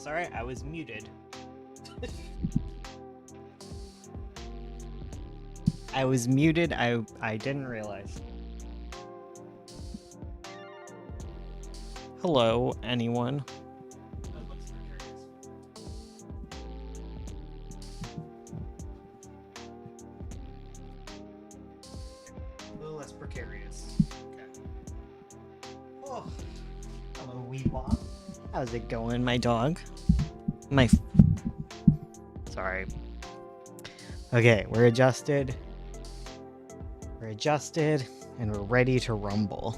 Sorry, I was muted. I was muted. I didn't realize. Hello, anyone. That looks precarious. A little less precarious. Okay. Oh, hello, Weebop. How's it going, my dog? Sorry. Okay, we're adjusted. We're adjusted, and we're ready to rumble.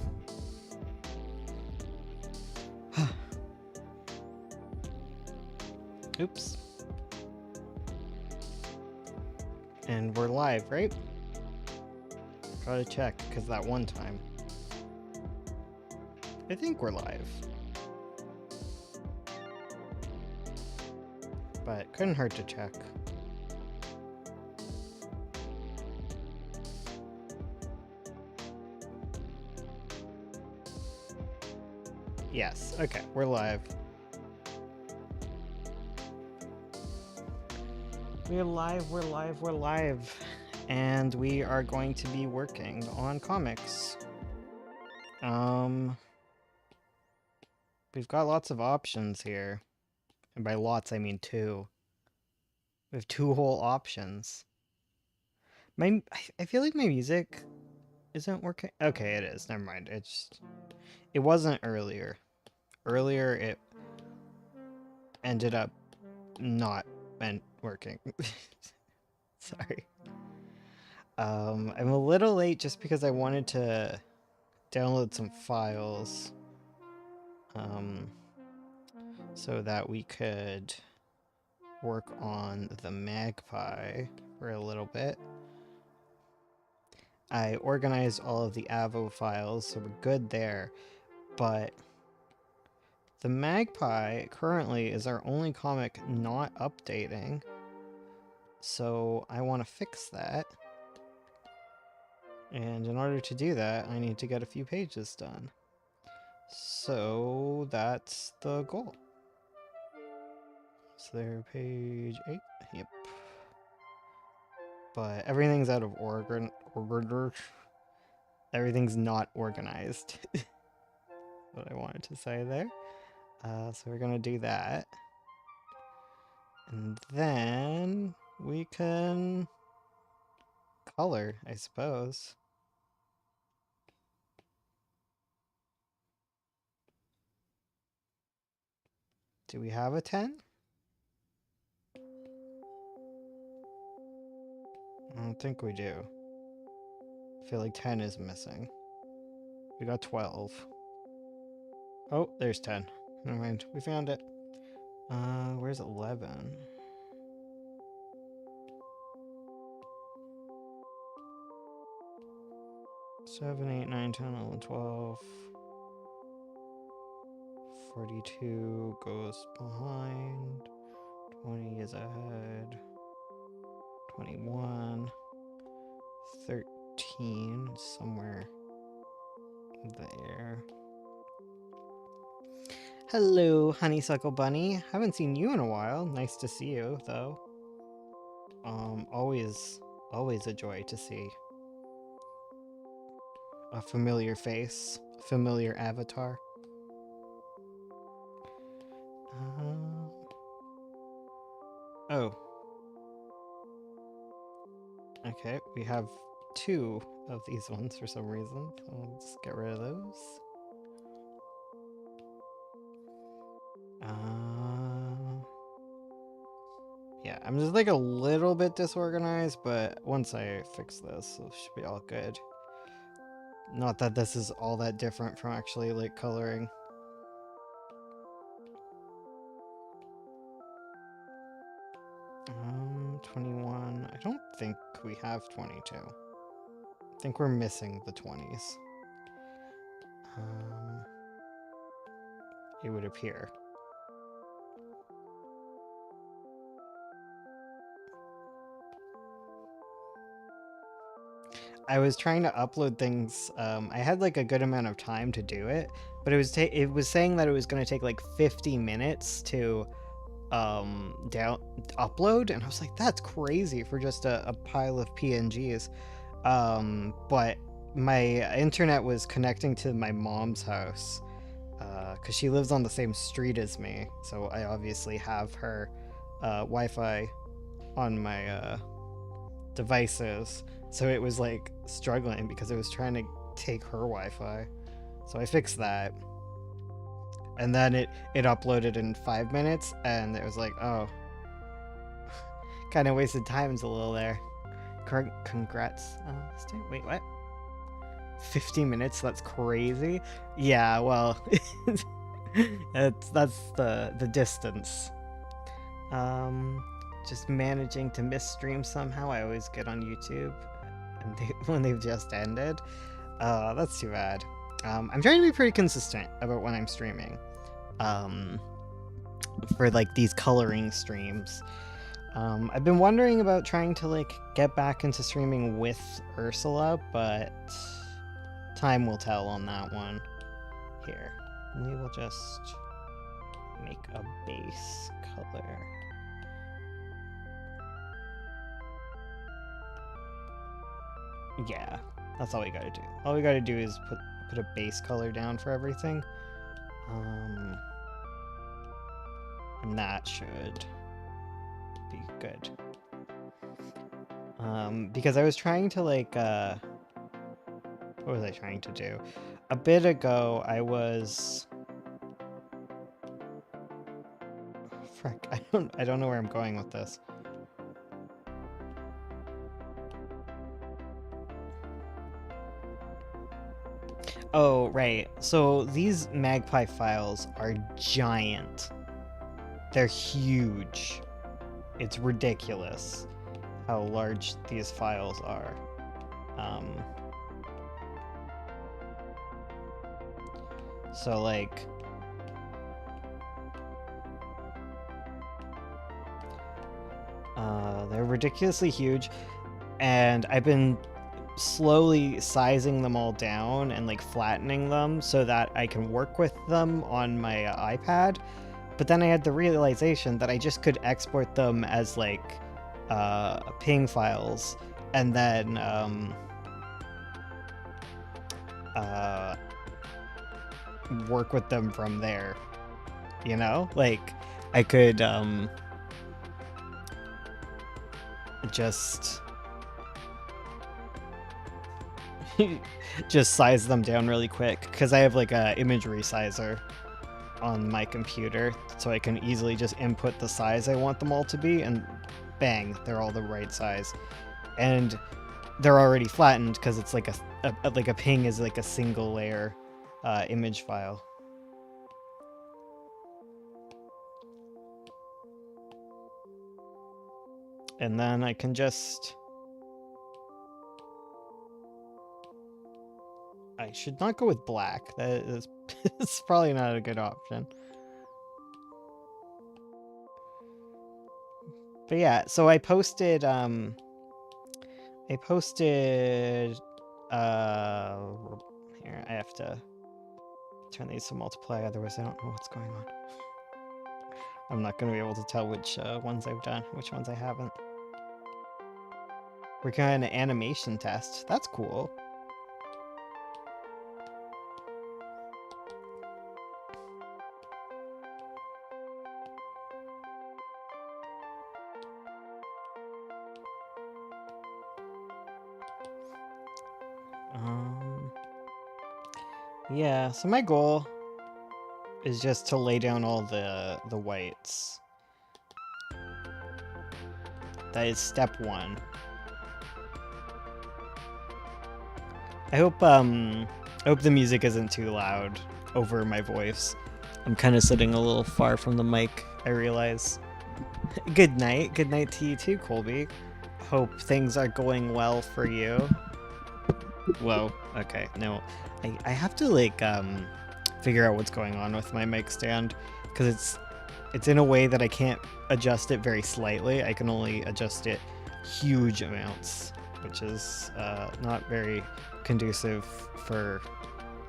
Oops. And we're live, right? Gotta check, because that one time. I think we're live. But couldn't hurt to check. Yes, okay, we're live. We're live. And we are going to be working on comics. We've got lots of options here. And by lots, I mean 2. We have 2 whole options. I feel like my music isn't working. Okay, it is. Never mind. It wasn't earlier. Earlier, it ended up not working. Sorry. I'm a little late just because I wanted to download some files so that we could work on the Magpie for a little bit. I organized all of the Avo files, so we're good there, but the Magpie currently is our only comic not updating, so I want to fix that. And in order to do that, I need to get a few pages done. So that's the goal. So there, page 8. Yep. But everything's out of order. Everything's not organized. What I wanted to say there. So we're gonna do that. And then we can color, I suppose. Do we have a 10? I don't think we do. I feel like 10 is missing. We got 12. Oh, there's 10. Never mind, we found it. Where's 11? Seven, 8, 9, 10, 11, 12. 42 goes behind. 20 is ahead. 21. 13, somewhere there. Hello, Honeysuckle Bunny. Haven't seen you in a while. Nice to see you, though. Always a joy to see a familiar face, a familiar avatar. Oh. Okay, we have 2 of these ones for some reason. I'll just get rid of those. Yeah, I'm just like a little bit disorganized, but once I fix this, it should be all good. Not that this is all that different from actually like coloring. Um, 21. I don't think we have 22. I think we're missing the 20s. It would appear. I was trying to upload things. I had like a good amount of time to do it, but it was saying that it was going to take like 50 minutes to down upload, and I was like, that's crazy for just a pile of PNGs. But my internet was connecting to my mom's house, because she lives on the same street as me, so I obviously have her Wi-Fi on my devices. So it was like struggling because it was trying to take her Wi-Fi. So I fixed that, and then it uploaded in 5 minutes, and it was like, oh, kind of wasted times a little there. Congrats. Wait, what? 50 minutes? That's crazy. Yeah, well, that's the distance. Just managing to miss streams somehow. I always get on YouTube, and when they've just ended. That's too bad. I'm trying to be pretty consistent about when I'm streaming. For like these coloring streams. I've been wondering about trying to like get back into streaming with Ursula, but time will tell on that one. Here, we will just make a base color. Yeah, that's all we gotta do. All we gotta do is put a base color down for everything. And that should be good. Because I was trying to like, what was I trying to do? A bit ago, I was... Frick, I don't know where I'm going with this. Oh, right. So these Magpie files are giant. They're huge. It's ridiculous how large these files are. So like, they're ridiculously huge, and I've been slowly sizing them all down and like flattening them so that I can work with them on my iPad. But then I had the realization that I just could export them as like ping files, and then work with them from there. You know, like I could just size them down really quick, because I have like a image resizer on my computer, so I can easily just input the size I want them all to be, and bang, they're all the right size. And they're already flattened because it's like a ping is like a single layer image file. And then I can just... I should not go with black. That is it's probably not a good option. But yeah, so I posted here, I have to turn these to multiply, otherwise I don't know what's going on. I'm not going to be able to tell which ones I've done, which ones I haven't. We're going to animation test. That's cool. Yeah, so my goal is just to lay down all the whites. That is step one. I hope the music isn't too loud over my voice. I'm kind of sitting a little far from the mic, I realize. Good night. Good night to you too, Colby. Hope things are going well for you. Whoa, okay, no. I have to like figure out what's going on with my mic stand, because it's in a way that I can't adjust it very slightly. I can only adjust it huge amounts, which is not very conducive for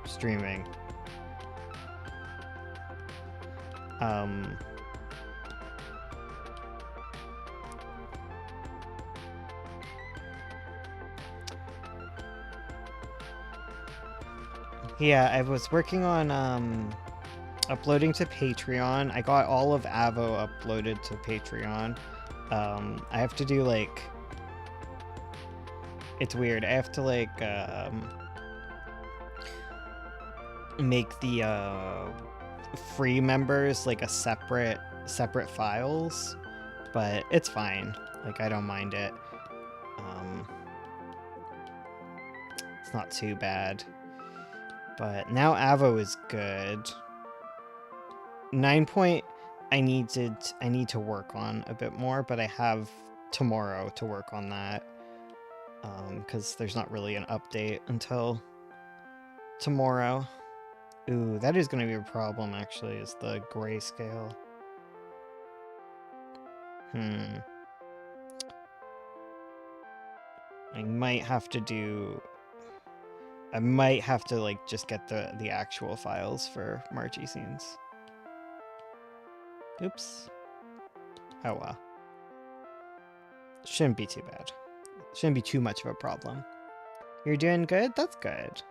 streaming. Yeah, I was working on uploading to Patreon. I got all of Avo uploaded to Patreon. I have to do like, it's weird. I have to like make the free members like a separate files, but it's fine. Like, I don't mind it. It's not too bad. But now Avo is good. 9 point I need to work on a bit more, but I have tomorrow to work on that. Because there's not really an update until tomorrow. Ooh, that is going to be a problem, actually, is the grayscale. I might have to like just get the actual files for Margie scenes. Oops. Oh well. Shouldn't be too bad. Shouldn't be too much of a problem. You're doing good? That's good.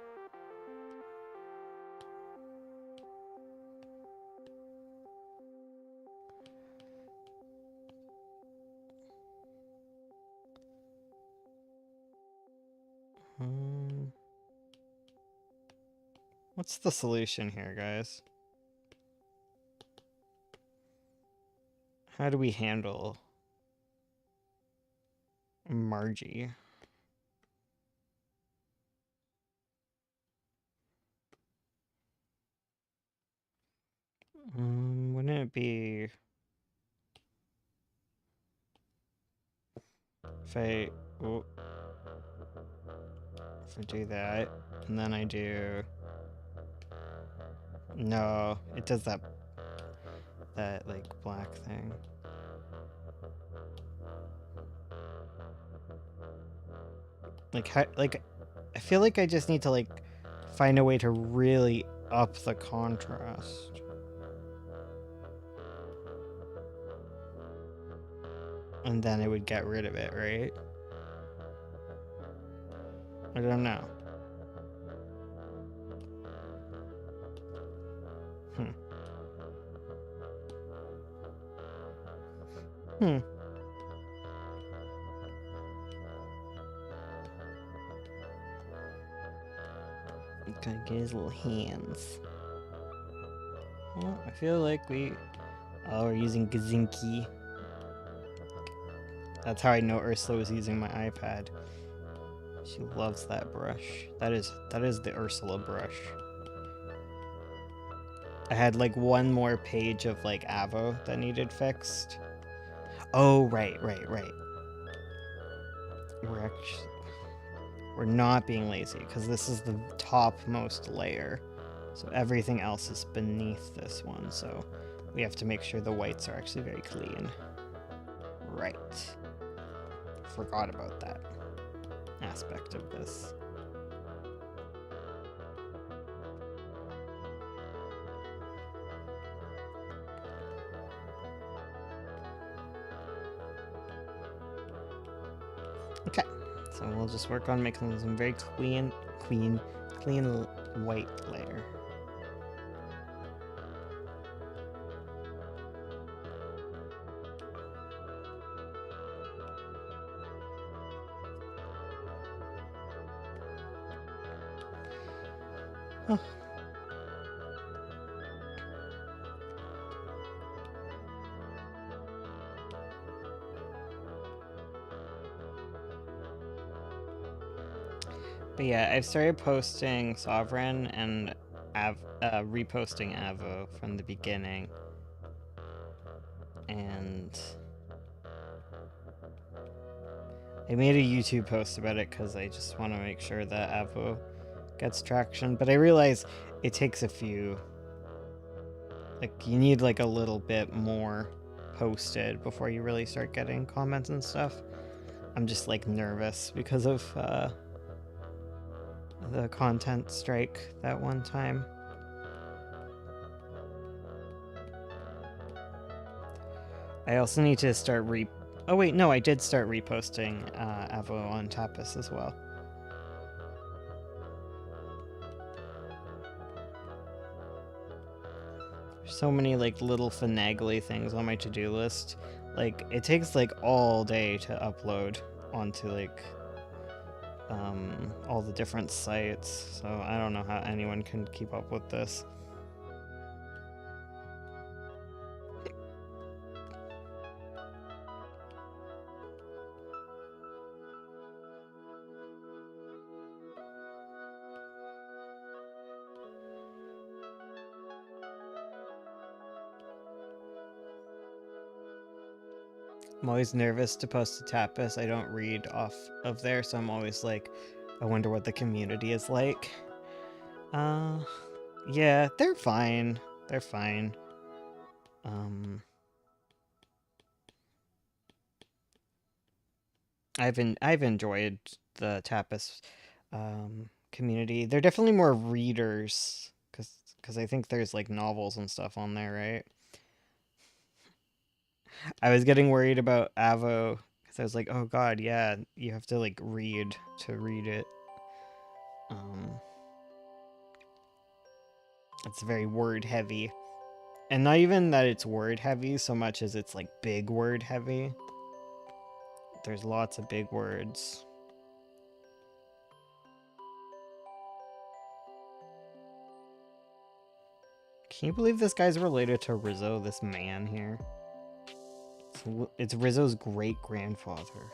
What's the solution here, guys? How do we handle Margie? Wouldn't it be if I do that, and then I do... No, it does that like black thing. Like I feel like I just need to like find a way to really up the contrast. And then it would get rid of it, right? I don't know. Gotta get his little hands. Well, I feel like we're using Gazinki. That's how I know Ursula was using my iPad. She loves that brush. That is the Ursula brush. I had like one more page of like Avo that needed fixed. Oh, right. We're not being lazy because this is the topmost layer. So everything else is beneath this one. So we have to make sure the whites are actually very clean. Right. Forgot about that aspect of this. Okay, so we'll just work on making some very clean white layer. Oh. But yeah, I've started posting Sovereign and reposting Avo from the beginning. And I made a YouTube post about it because I just want to make sure that Avo gets traction. But I realize it takes a few... Like, you need like a little bit more posted before you really start getting comments and stuff. I'm just like nervous because of the content strike that one time. I also need to start oh wait, no, I did start reposting Avo on Tapas as well. So many like little finagly things on my to-do list. Like it takes like all day to upload onto like all the different sites. So I don't know how anyone can keep up with this. I'm always nervous to post to Tapas. I don't read off of there, so I'm always like, I wonder what the community is like. Yeah, they're fine. They're fine. I've enjoyed the Tapas community. They're definitely more readers, because I think there's like novels and stuff on there, right? I was getting worried about Avo because I was like, oh god, yeah, you have to like read to read it. Um, it's very word heavy. And not even that it's word heavy so much as it's like big word heavy. There's lots of big words. Can you believe this guy's related to Rizzo, this man here? It's Rizzo's great grandfather.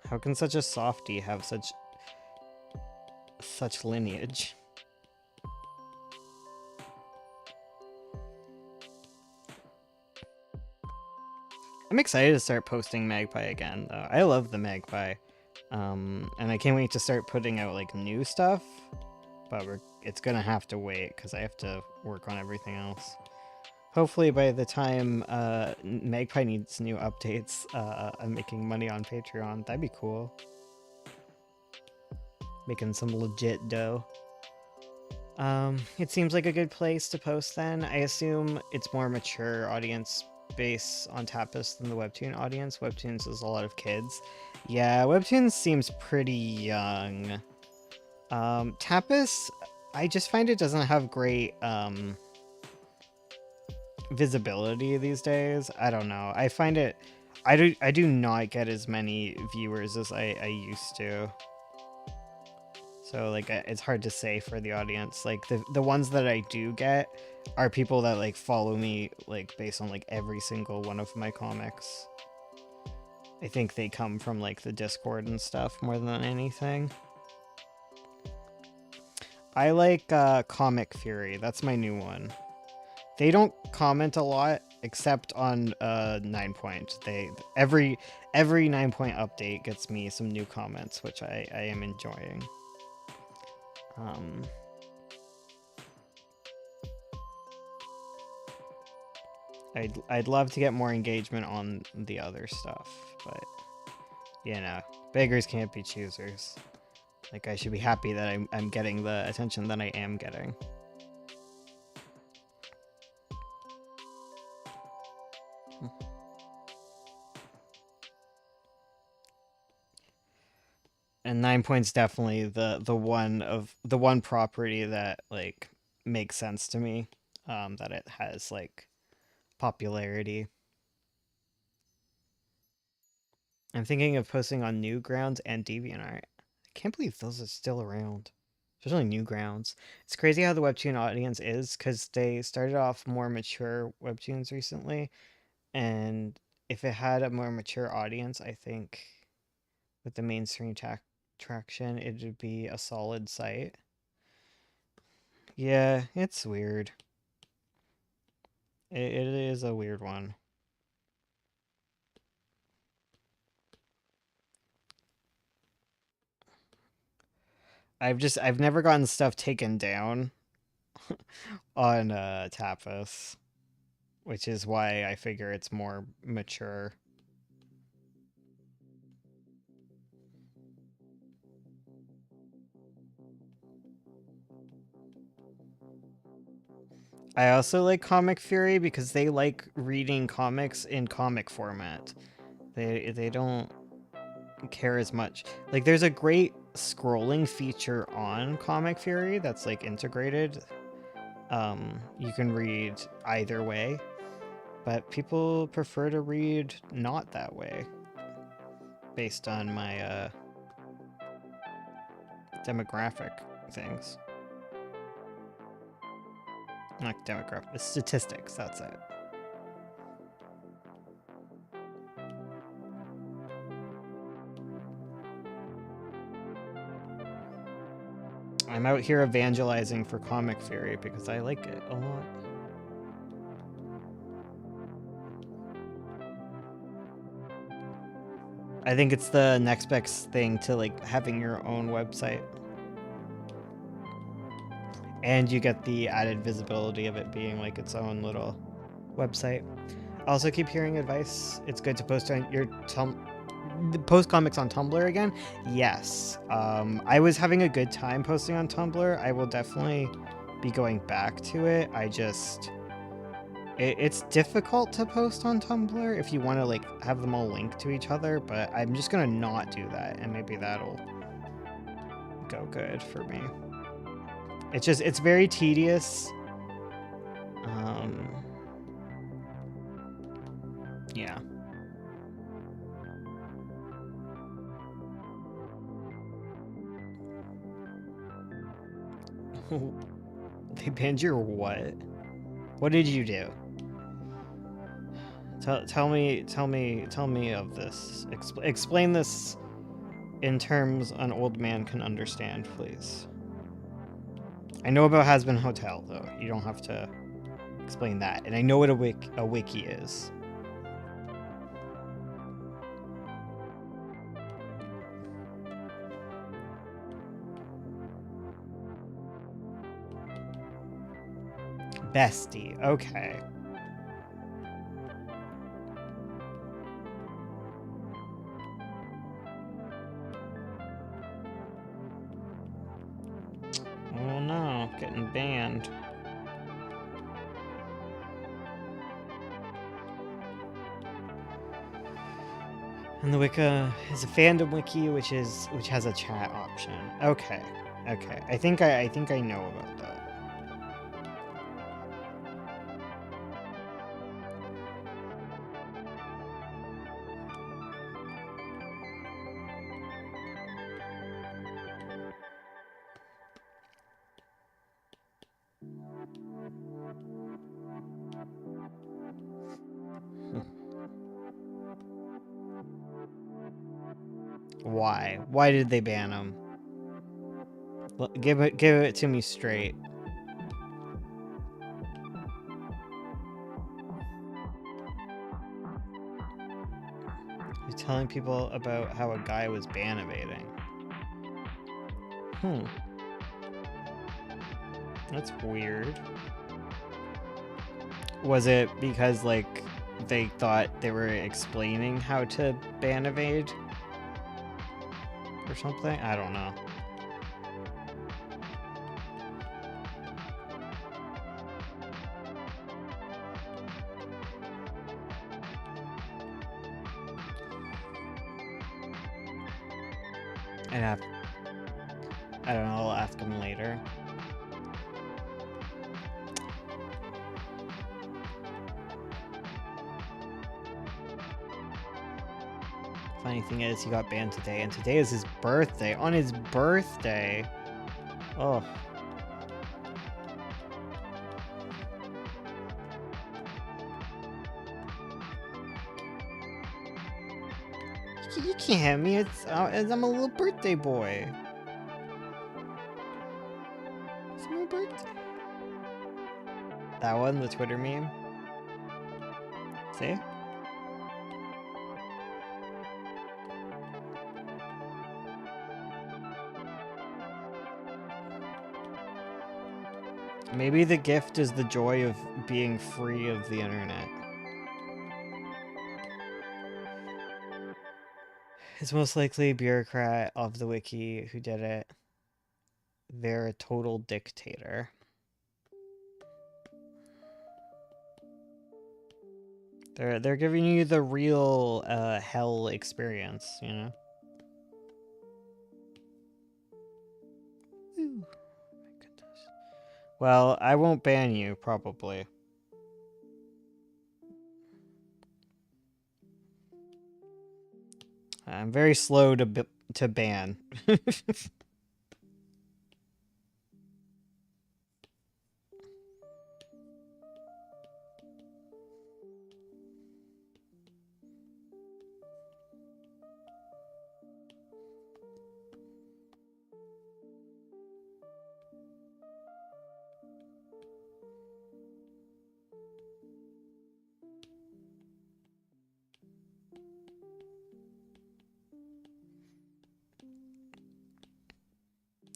How can such a softie have such lineage? I'm excited to start posting Magpie again, though. I love the Magpie. And I can't wait to start putting out, like, new stuff. But it's gonna have to wait, because I have to work on everything else. Hopefully by the time Magpie needs new updates, I'm making money on Patreon. That'd be cool. Making some legit dough. It seems like a good place to post then. I assume it's more mature audience base on Tapas than the Webtoon audience. Webtoons is a lot of kids. Yeah, Webtoons seems pretty young. Tapas, I just find it doesn't have great visibility these days. I don't know. I find it I do not get as many viewers as I used to. So like it's hard to say for the audience. Like the ones that I do get are people that like follow me like based on like every single one of my comics. I think they come from like the Discord and stuff more than anything. I like Comic Fury. That's my new one. They don't comment a lot except on 9 Point. Every 9 Point update gets me some new comments, which I am enjoying. I'd love to get more engagement on the other stuff, but you know, beggars can't be choosers. Like I should be happy that I'm getting the attention that I am getting. And 9 Point's definitely the one property that like makes sense to me. That it has like popularity. I'm thinking of posting on Newgrounds and DeviantArt. I can't believe those are still around. Especially Newgrounds. It's crazy how the Webtoon audience is, because they started off more mature Webtoons recently. And if it had a more mature audience, I think with the mainstream traction, it would be a solid site. Yeah, it's weird. It is a weird one. I've never gotten stuff taken down on Tapas, which is why I figure it's more mature. I also like Comic Fury because they like reading comics in comic format. They don't care as much. Like there's a great scrolling feature on Comic Fury that's like integrated. You can read either way, but people prefer to read not that way based on my demographic things. Not demographic, statistics, that's it. I'm out here evangelizing for Comic Fury because I like it a lot. I think it's the next best thing to like having your own website. And you get the added visibility of it being like its own little website. I also keep hearing advice. It's good to post on your post comics on Tumblr again. Yes. I was having a good time posting on Tumblr. I will definitely be going back to it. It's difficult to post on Tumblr if you want to like have them all linked to each other, but I'm just gonna not do that, and maybe that'll go good for me. It's very tedious. Yeah. They banned your what? What did you do? Tell me of this. Explain this in terms an old man can understand, please. I know about Has-Been Hotel, though. You don't have to explain that. And I know what a wiki is. Bestie. Okay. Oh no, getting banned. And the Wicca is a fandom wiki, which has a chat option. Okay, okay. I think I know about that. Why? Why did they ban him? Give it to me straight. You're telling people about how a guy was ban evading. That's weird. Was it because like they thought they were explaining how to ban evade? Or something? I don't know. I don't know, I'll ask him later. Funny thing is, he got banned today, and today is his birthday. On his birthday! Oh. You can't have me, I'm a little birthday boy. It's my birthday. That one, the Twitter meme? See? Maybe the gift is the joy of being free of the internet. It's most likely a bureaucrat of the wiki who did it. They're a total dictator. They're giving you the real hell experience, you know? My goodness. Well, I won't ban you, probably. I'm very slow to ban.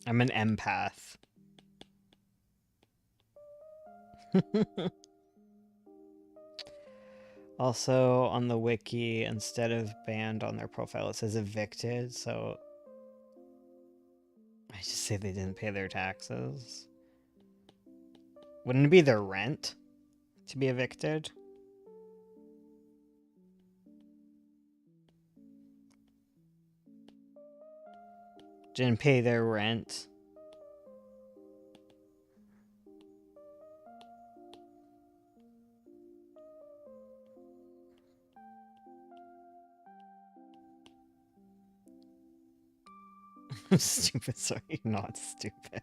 I'm an empath. Also, on the wiki, instead of banned on their profile, it says evicted, so I just say they didn't pay their taxes. Wouldn't it be their rent to be evicted? Didn't pay their rent. Stupid, sorry, not stupid.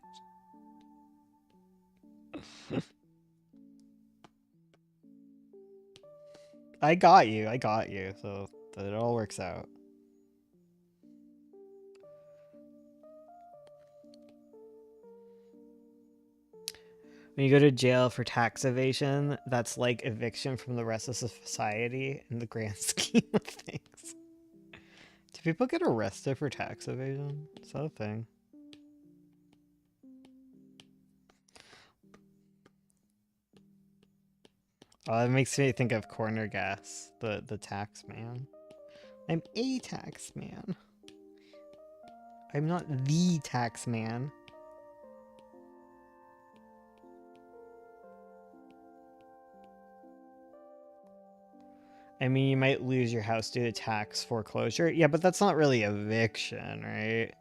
I got you, so that it all works out. When you go to jail for tax evasion, that's like eviction from the rest of society in the grand scheme of things. Do people get arrested for tax evasion? Is that a thing? Oh, it makes me think of Corner Gas, the tax man. I'm a tax man. I'm not the tax man. I mean, you might lose your house due to tax foreclosure. Yeah, but that's not really eviction, right?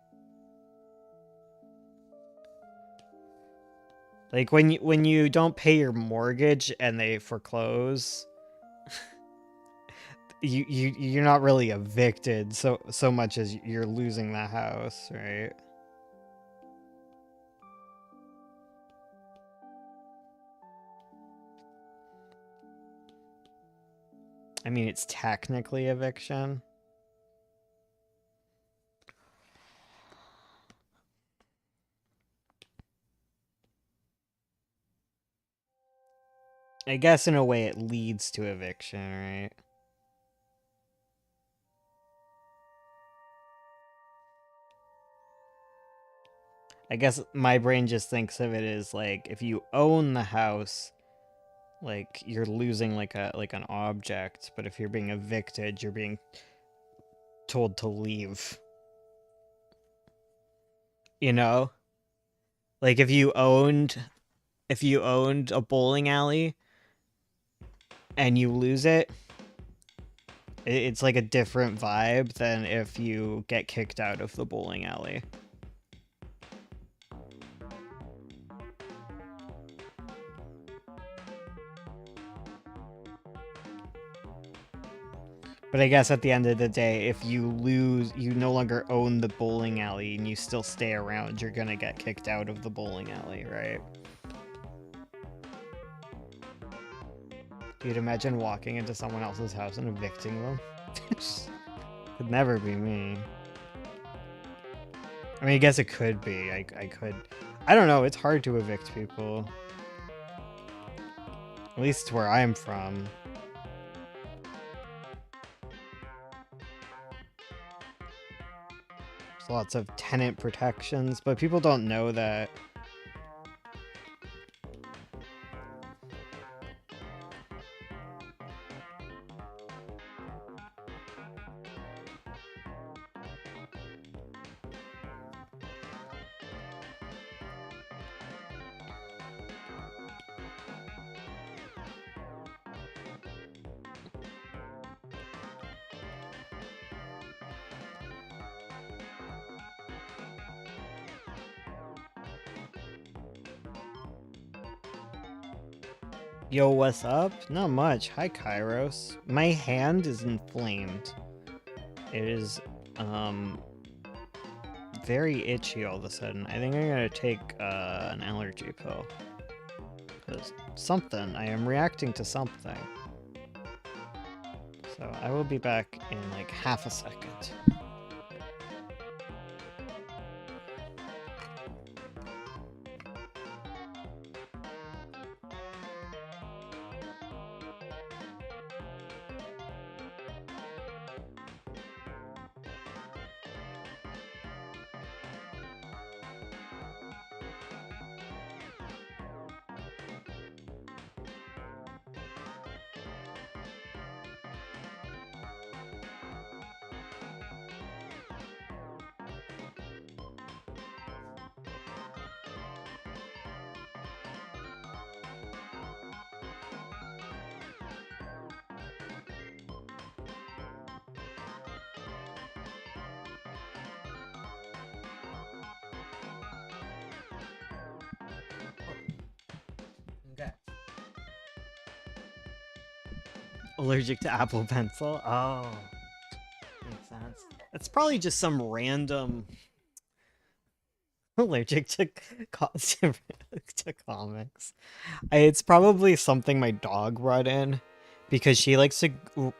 Like when you don't pay your mortgage and they foreclose, you're not really evicted so much as you're losing the house, right? I mean, it's technically eviction. I guess in a way it leads to eviction, right? I guess my brain just thinks of it as like if you own the house, like you're losing like an object, but if you're being evicted, you're being told to leave. You know? Like if you owned a bowling alley and you lose it, it's like a different vibe than if you get kicked out of the bowling alley. But I guess at the end of the day, if you lose, you no longer own the bowling alley and you still stay around, you're gonna get kicked out of the bowling alley, right? You'd imagine walking into someone else's house and evicting them? Could never be me. I mean, I guess it could be. I could. I don't know. It's hard to evict people. At least where I'm from. There's lots of tenant protections, but people don't know that. Yo, what's up? Not much. Hi, Kairos. My hand is inflamed. It is, very itchy all of a sudden. I think I'm gonna take, an allergy pill. Because something, I am reacting to something. So I will be back in like half a second. Okay. Allergic to Apple Pencil? Oh, makes sense. It's probably just some random allergic to, to comics. It's probably something my dog brought in because she likes to.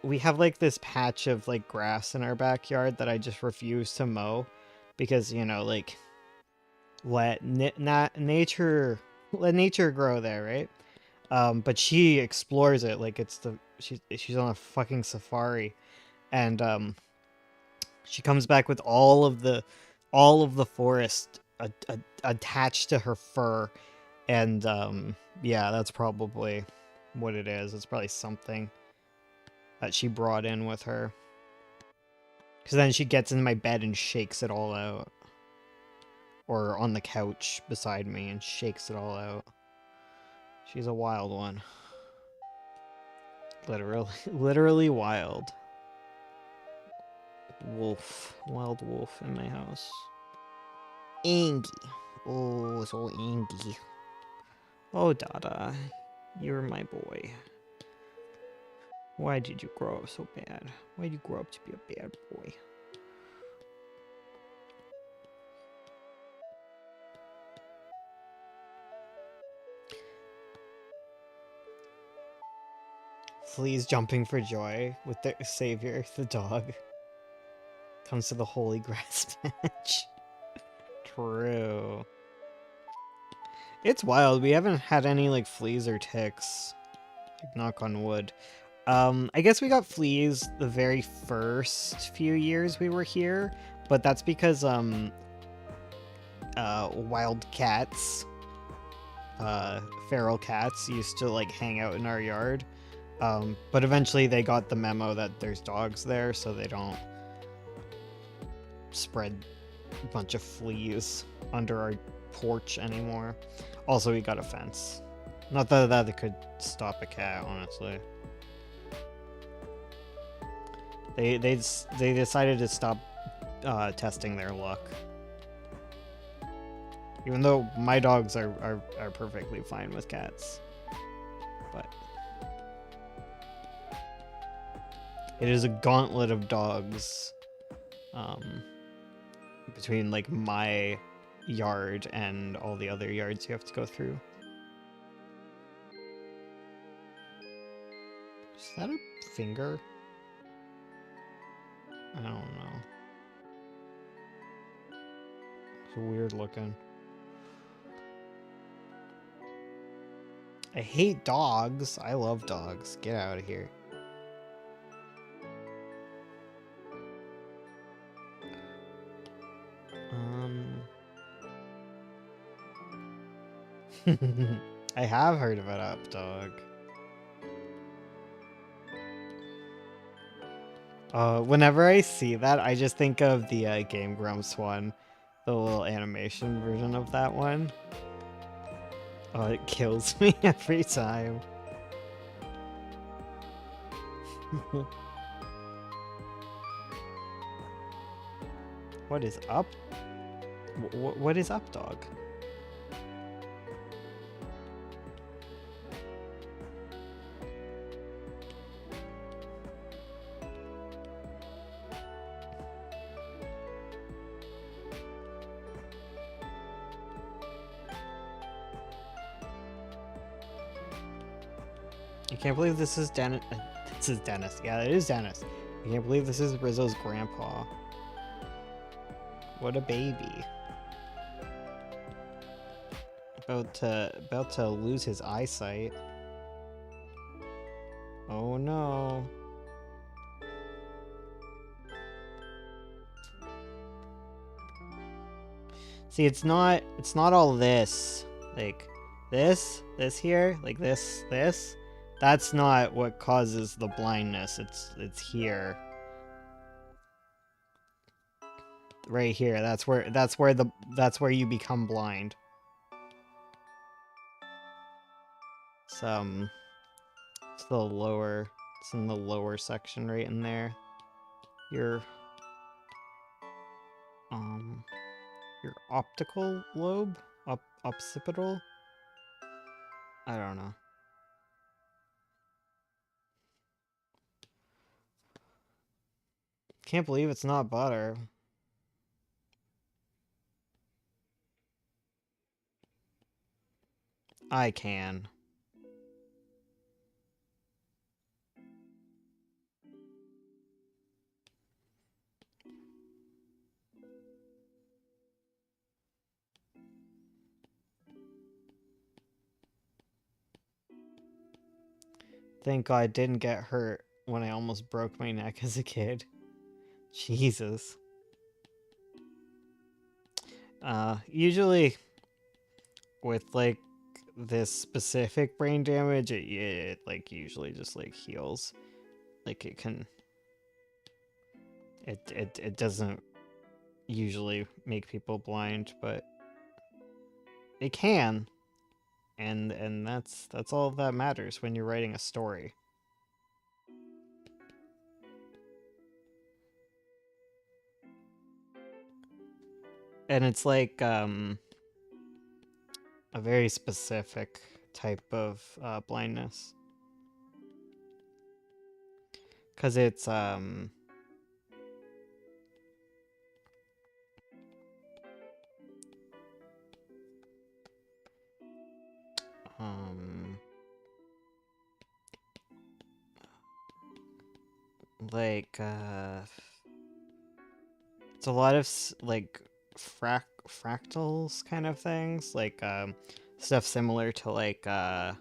We have like this patch of like grass in our backyard that I just refuse to mow because, you know, like nature let nature grow there, right? But she explores it like it's the she's on a fucking safari, and she comes back with all of the forest attached to her fur, and yeah, that's probably what it is. It's probably something that she brought in with her. Because then she gets in my bed and shakes it all out. Or on the couch beside me and shakes it all out. She's a wild one. Literally, literally wild. Wolf. Wild wolf in my house. Angie. Oh, so Angie. Oh, Dada. You're my boy. Why did you grow up so bad? Why did you grow up to be a bad boy? Fleas jumping for joy with their savior, the dog. Comes to the holy grass patch. True. It's wild. We haven't had any like fleas or ticks. Like, knock on wood. I guess we got fleas the very first few years we were here, but that's because wild cats, feral cats used to like hang out in our yard. But eventually they got the memo that there's dogs there, so they don't spread a bunch of fleas under our porch anymore. Also, we got a fence. Not that that could stop a cat, honestly. They decided to stop testing their luck. Even though my dogs are perfectly fine with cats. But it is a gauntlet of dogs between like my yard and all the other yards you have to go through. Is that a finger? I don't know. It's weird looking. I hate dogs. I love dogs. Get out of here. I have heard about Updog. Whenever I see that, I just think of the Game Grumps one. The little animation version of that one. Oh, it kills me every time. What is up? What is Updog? You can't believe this is Dennis. This is Dennis. Yeah, it is Dennis. I can't believe this is Rizzo's grandpa. What a baby. About to lose his eyesight. Oh no. See, it's not all this. Like this here, like this. That's not what causes the blindness. It's here. Right here. That's where you become blind. It's it's the lower, it's in the lower section right in there. Your optical lobe? Occipital? I don't know. Can't believe it's not butter. I can. Thank God I didn't get hurt when I almost broke my neck as a kid. Jesus. Usually with like this specific brain damage, it like usually just like heals. Like it can, it doesn't usually make people blind, but it can. And that's all that matters when you're writing a story. And it's like a very specific type of blindness. Cause it's like it's a lot of like fractals kind of things, like stuff similar to like a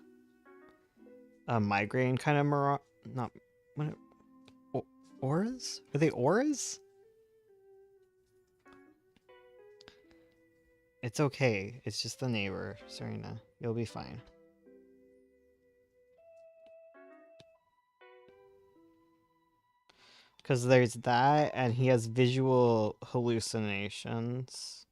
migraine kind of not what auras? Are they auras? It's okay. It's just the neighbor, Serena. You'll be fine. Because there's that, and he has visual hallucinations.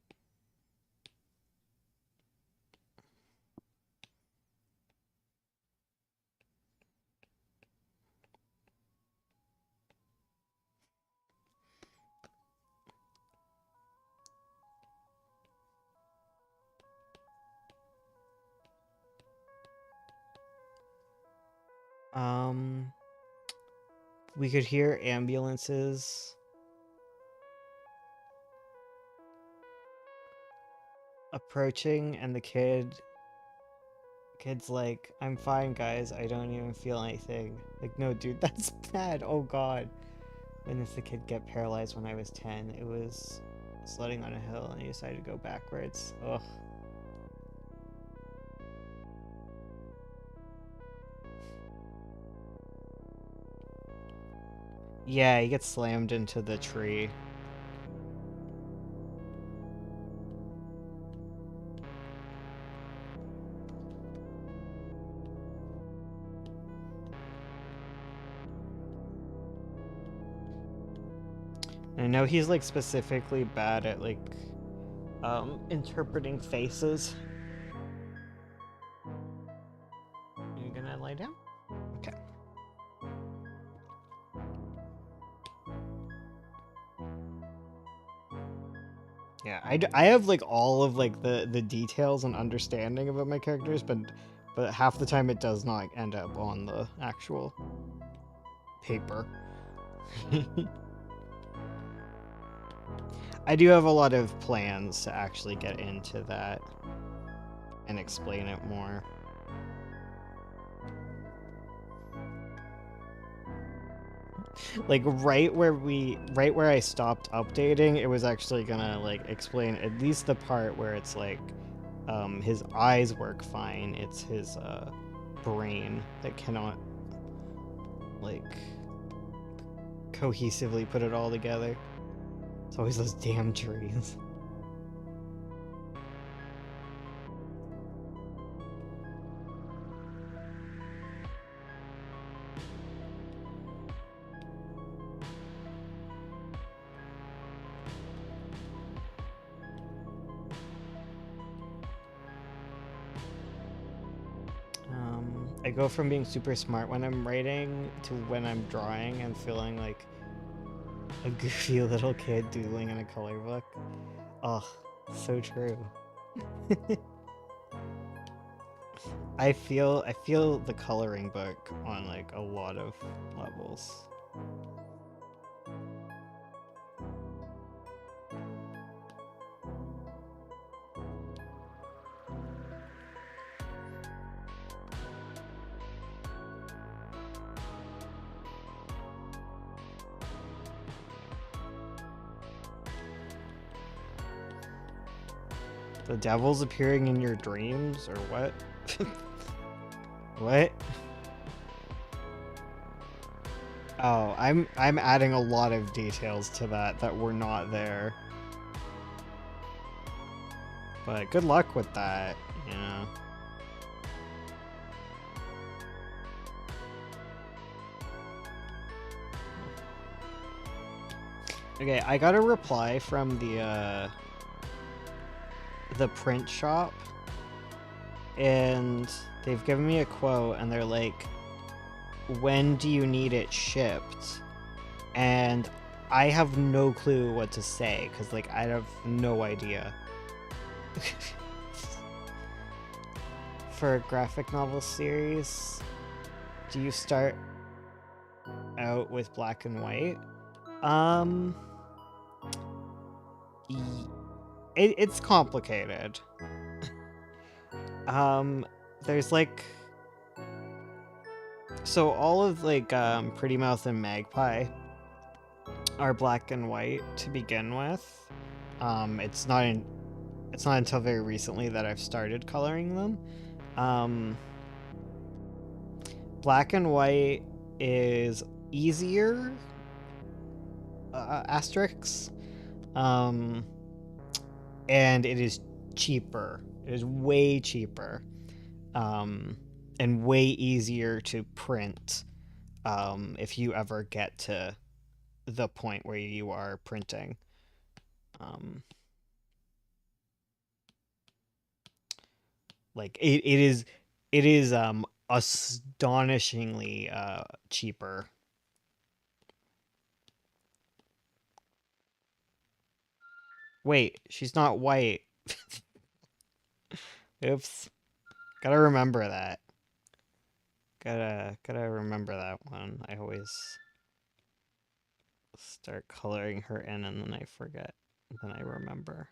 We could hear ambulances approaching, and the kid's like, I'm fine, guys. I don't even feel anything. Like, no, dude, that's bad. Oh, God. Witnessed the kid get paralyzed when I was 10. It was sledding on a hill, and he decided to go backwards. Ugh. Yeah, he gets slammed into the tree. I know he's like specifically bad at like interpreting faces. Are you gonna lie down? Okay. Yeah, I have like all of like the details and understanding about my characters, but half the time it does not end up on the actual paper. I do have a lot of plans to actually get into that and explain it more. Like right where I stopped updating, it was actually gonna like explain at least the part where it's like his eyes work fine. It's his brain that cannot like cohesively put it all together. It's always those damn trees. I go from being super smart when I'm writing to when I'm drawing and feeling like a goofy little kid doodling in a color book. Oh, so true. I feel the coloring book on like a lot of levels. The devil's appearing in your dreams, or what? What? Oh, I'm adding a lot of details to that were not there. But good luck with that, you know. Okay, I got a reply from the print shop, and they've given me a quote, and they're like, when do you need it shipped? And I have no clue what to say, because like I have no idea. For a graphic novel series, do you start out with black and white? It's complicated. There's like, so all of like Pretty Mouth and Magpie are black and white to begin with. It's not until very recently that I've started coloring them. Black and white is easier, asterisks, and it is cheaper. It is way cheaper, and way easier to print, if you ever get to the point where you are printing. Like it is astonishingly cheaper. Wait, she's not white. Oops. Gotta remember that. Gotta remember that one. I always start coloring her in and then I forget. Then I remember.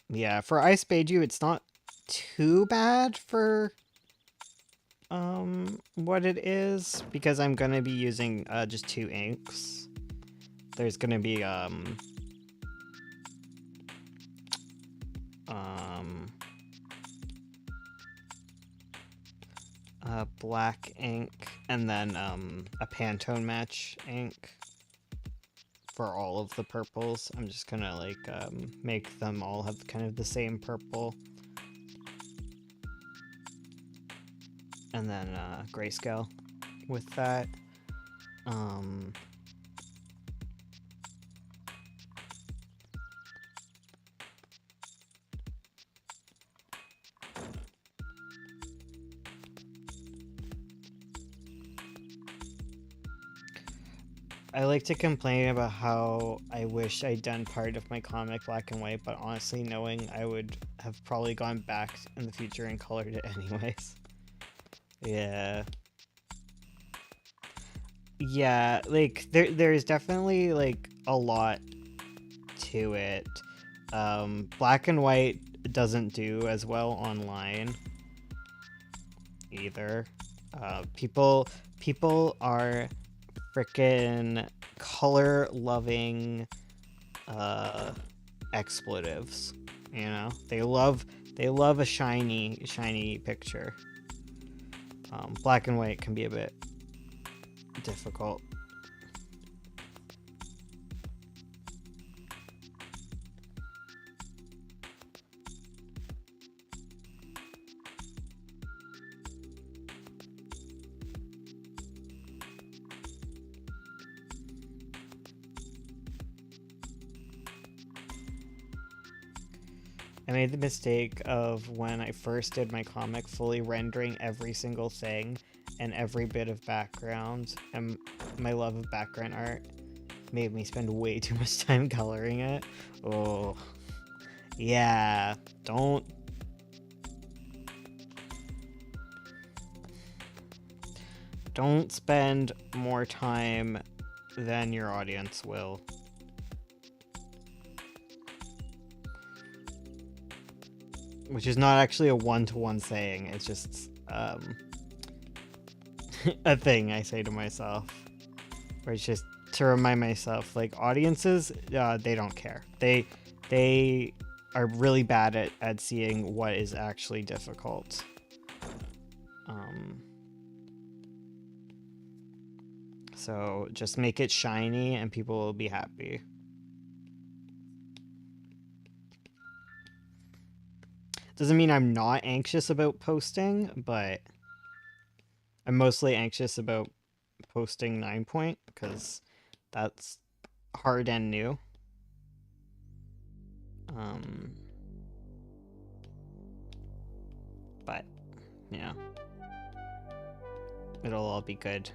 Yeah, for Ice Beiju, it's not too bad for what it is, because I'm gonna be using just 2 inks. There's gonna be black ink and then a Pantone match ink for all of the purples. I'm just gonna like make them all have kind of the same purple, and then grayscale with that. I like to complain about how I wish I'd done part of my comic black and white, but honestly knowing I would have probably gone back in the future and colored it anyways. Yeah. Yeah, like there's definitely like a lot to it. Black and white doesn't do as well online either. People are freaking color loving expletives, you know. They love a shiny picture. Black and white can be a bit difficult. I made the mistake of when I first did my comic fully rendering every single thing and every bit of background, and my love of background art made me spend way too much time coloring it. Oh, yeah, don't spend more time than your audience will. Which is not actually a one-to-one saying, it's just a thing I say to myself. Where it's just to remind myself, like, audiences, they don't care. They are really bad at seeing what is actually difficult. So just make it shiny and people will be happy. Doesn't mean I'm not anxious about posting, but I'm mostly anxious about posting 9 point because that's hard and new. But yeah, it'll all be good.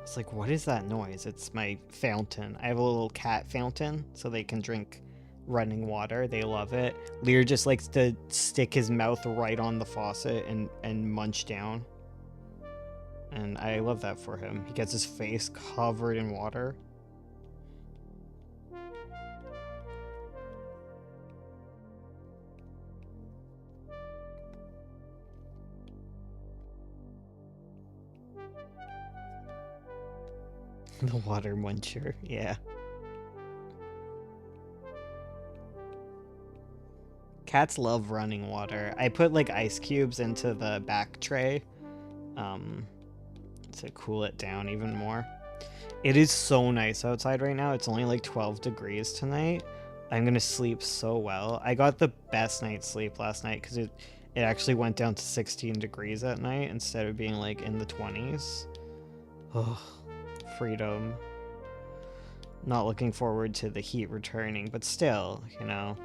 It's like, what is that noise? It's my fountain. I have a little cat fountain so they can drink running water. They love it. Lear just likes to stick his mouth right on the faucet and munch down. And I love that for him. He gets his face covered in water. The water muncher, yeah. Cats love running water. I put like ice cubes into the back tray to cool it down even more. It is so nice outside right now. It's only like 12 degrees tonight. I'm gonna sleep so well. I got the best night's sleep last night because it actually went down to 16 degrees at night instead of being like in the 20s. Oh, freedom. Not looking forward to the heat returning, but still, you know,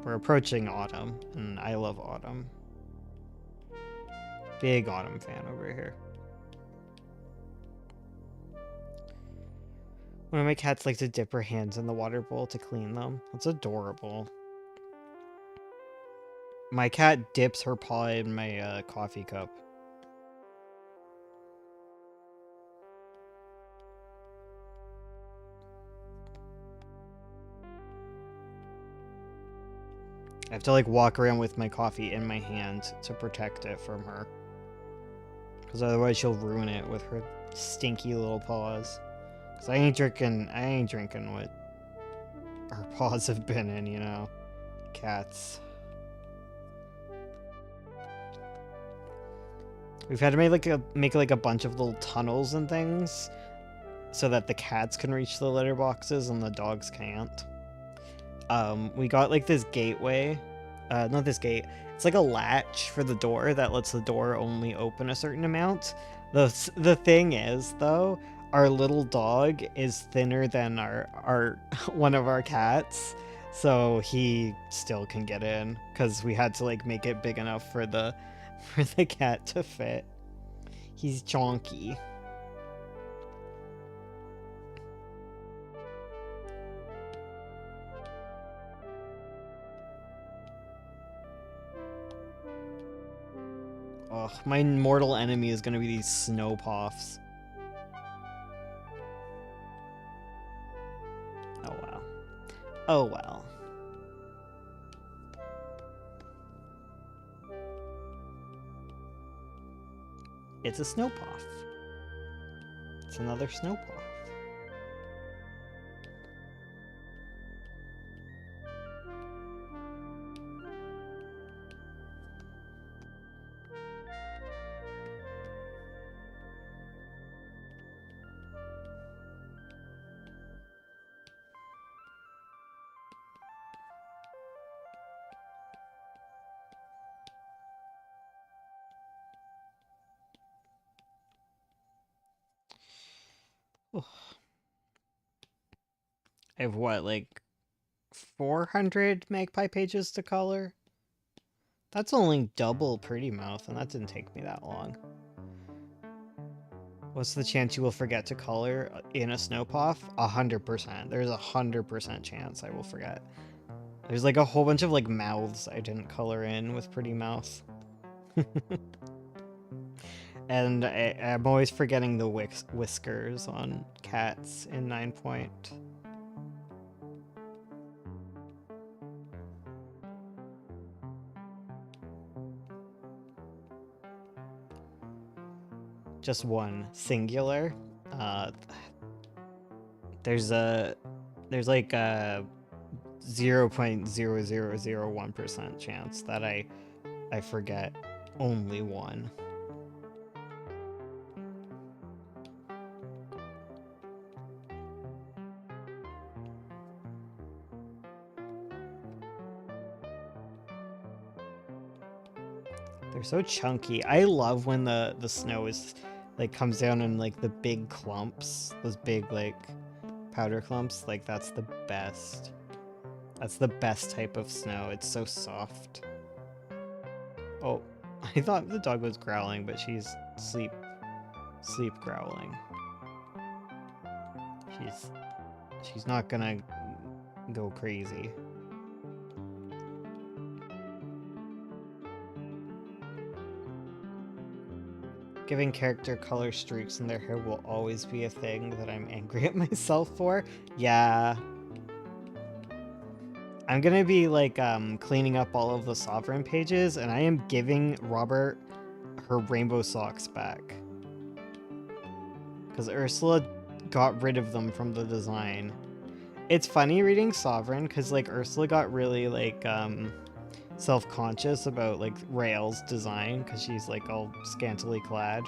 we're approaching autumn, and I love autumn. Big autumn fan over here. One of my cats likes to dip her hands in the water bowl to clean them. That's adorable. My cat dips her paw in my coffee cup. I have to like walk around with my coffee in my hand to protect it from her. Because otherwise she'll ruin it with her stinky little paws. Because I ain't drinking what her paws have been in, you know. Cats. We've had to make like a bunch of little tunnels and things so that the cats can reach the litter boxes and the dogs can't. We got like this gateway not this gate. It's like a latch for the door that lets the door only open a certain amount. The thing is, though, our little dog is thinner than our one of our cats, so he still can get in because we had to like make it big enough for the for the cat to fit. He's chonky. Ugh, my mortal enemy is gonna be these snow puffs. Oh well. Oh well. It's a snow puff. It's another snow puff. I have what, like 400 magpie pages to color? That's only double Pretty Mouth, and that didn't take me that long. What's the chance you will forget to color in a snowpuff? 100%. There's 100% chance I will forget. There's like a whole bunch of like mouths I didn't color in with Pretty Mouth. And I'm always forgetting the whiskers on cats in 9 point. Just one singular. There's like a 0.0001% chance that I forget only one. They're so chunky. I love when the snow is like comes down in like the big clumps, those big like powder clumps. Like that's the best. That's the best type of snow. It's so soft. Oh, I thought the dog was growling, but she's sleep growling. She's not gonna go crazy. Giving character color streaks in their hair will always be a thing that I'm angry at myself for. Yeah. I'm gonna be like cleaning up all of the Sovereign pages, and I am giving Robert her rainbow socks back. Because Ursula got rid of them from the design. It's funny reading Sovereign, because like Ursula got really like self-conscious about like Rael's design, because she's like all scantily clad.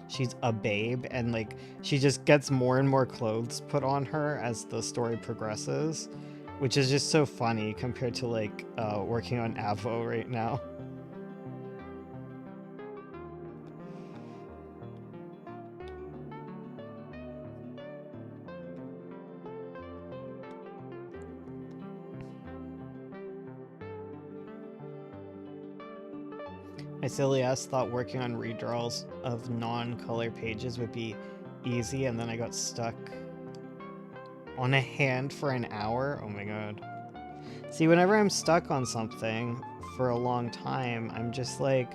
She's a babe, and like she just gets more and more clothes put on her as the story progresses, which is just so funny compared to like working on Avo right now. My silly ass thought working on redraws of non-color pages would be easy, and then I got stuck on a hand for an hour. Oh my god. See, whenever I'm stuck on something for a long time, I'm just like,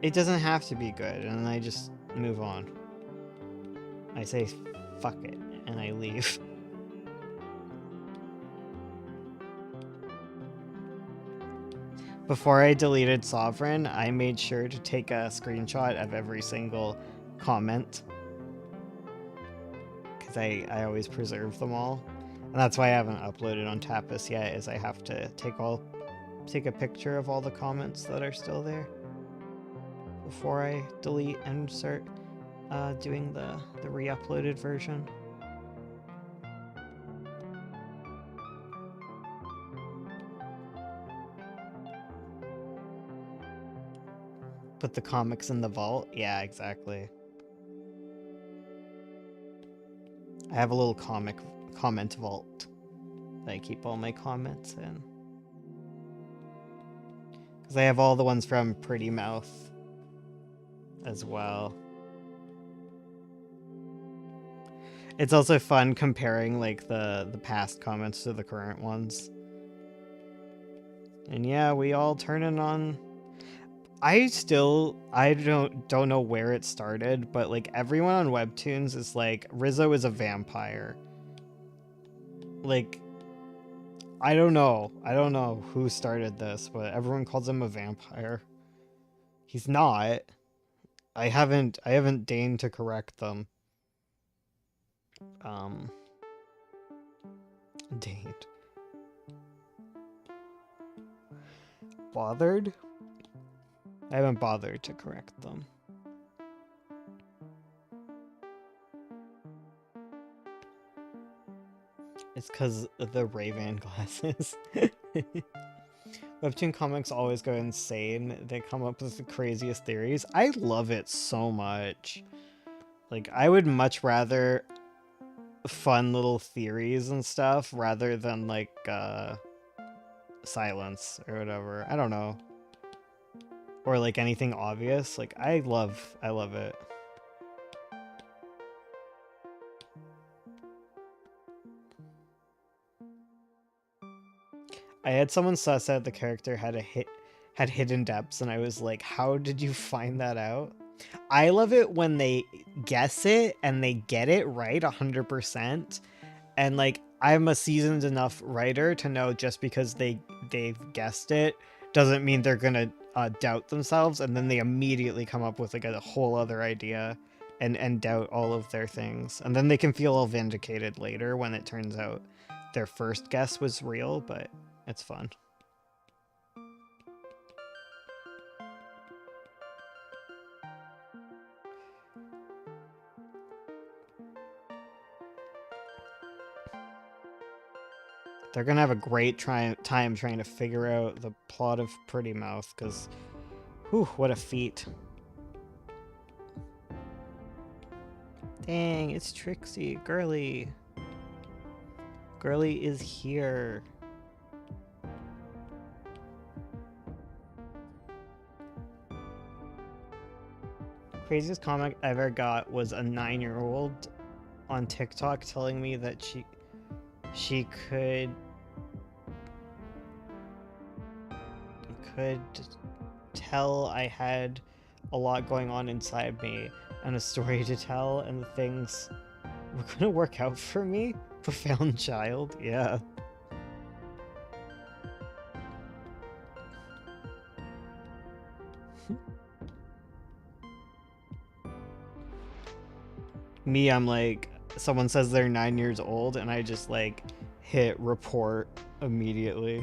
it doesn't have to be good, and I just move on. I say, fuck it, and I leave. Before I deleted Sovereign, I made sure to take a screenshot of every single comment, because I always preserve them all. And that's why I haven't uploaded on Tapas yet, is I have to take a picture of all the comments that are still there before I delete and start doing the re-uploaded version. Put the comics in the vault? Yeah, exactly. I have a little comment vault that I keep all my comments in. Because I have all the ones from Pretty Mouth as well. It's also fun comparing like the past comments to the current ones. And yeah, we all turning on. I don't know where it started, but like everyone on Webtoons is like Rizzo is a vampire. Like I don't know who started this, but everyone calls him a vampire. He's not. I haven't deigned to correct them. Deigned. Bothered? I haven't bothered to correct them. It's because of the Ray-Ban glasses. Webtoon comics always go insane. They come up with the craziest theories. I love it so much. Like, I would much rather fun little theories and stuff rather than, like, silence or whatever. I don't know. Or, like, anything obvious. Like, I love it. I had someone suss out the character had hidden depths, and I was like, how did you find that out? I love it when they guess it and they get it right 100%. And like, I'm a seasoned enough writer to know just because they've guessed it doesn't mean they're gonna doubt themselves, and then they immediately come up with like a whole other idea and doubt all of their things, and then they can feel all vindicated later when it turns out their first guess was real. But it's fun. They're gonna have a great time trying to figure out the plot of Pretty Mouth, because, whew, what a feat. Dang, it's Trixie. Girly. Girly is here. Craziest comment I ever got was a 9-year-old on TikTok telling me that she could tell I had a lot going on inside me and a story to tell, and the things were gonna work out for me. Profound child, yeah. Me, I'm like, someone says they're 9 years old, and I just like hit report immediately.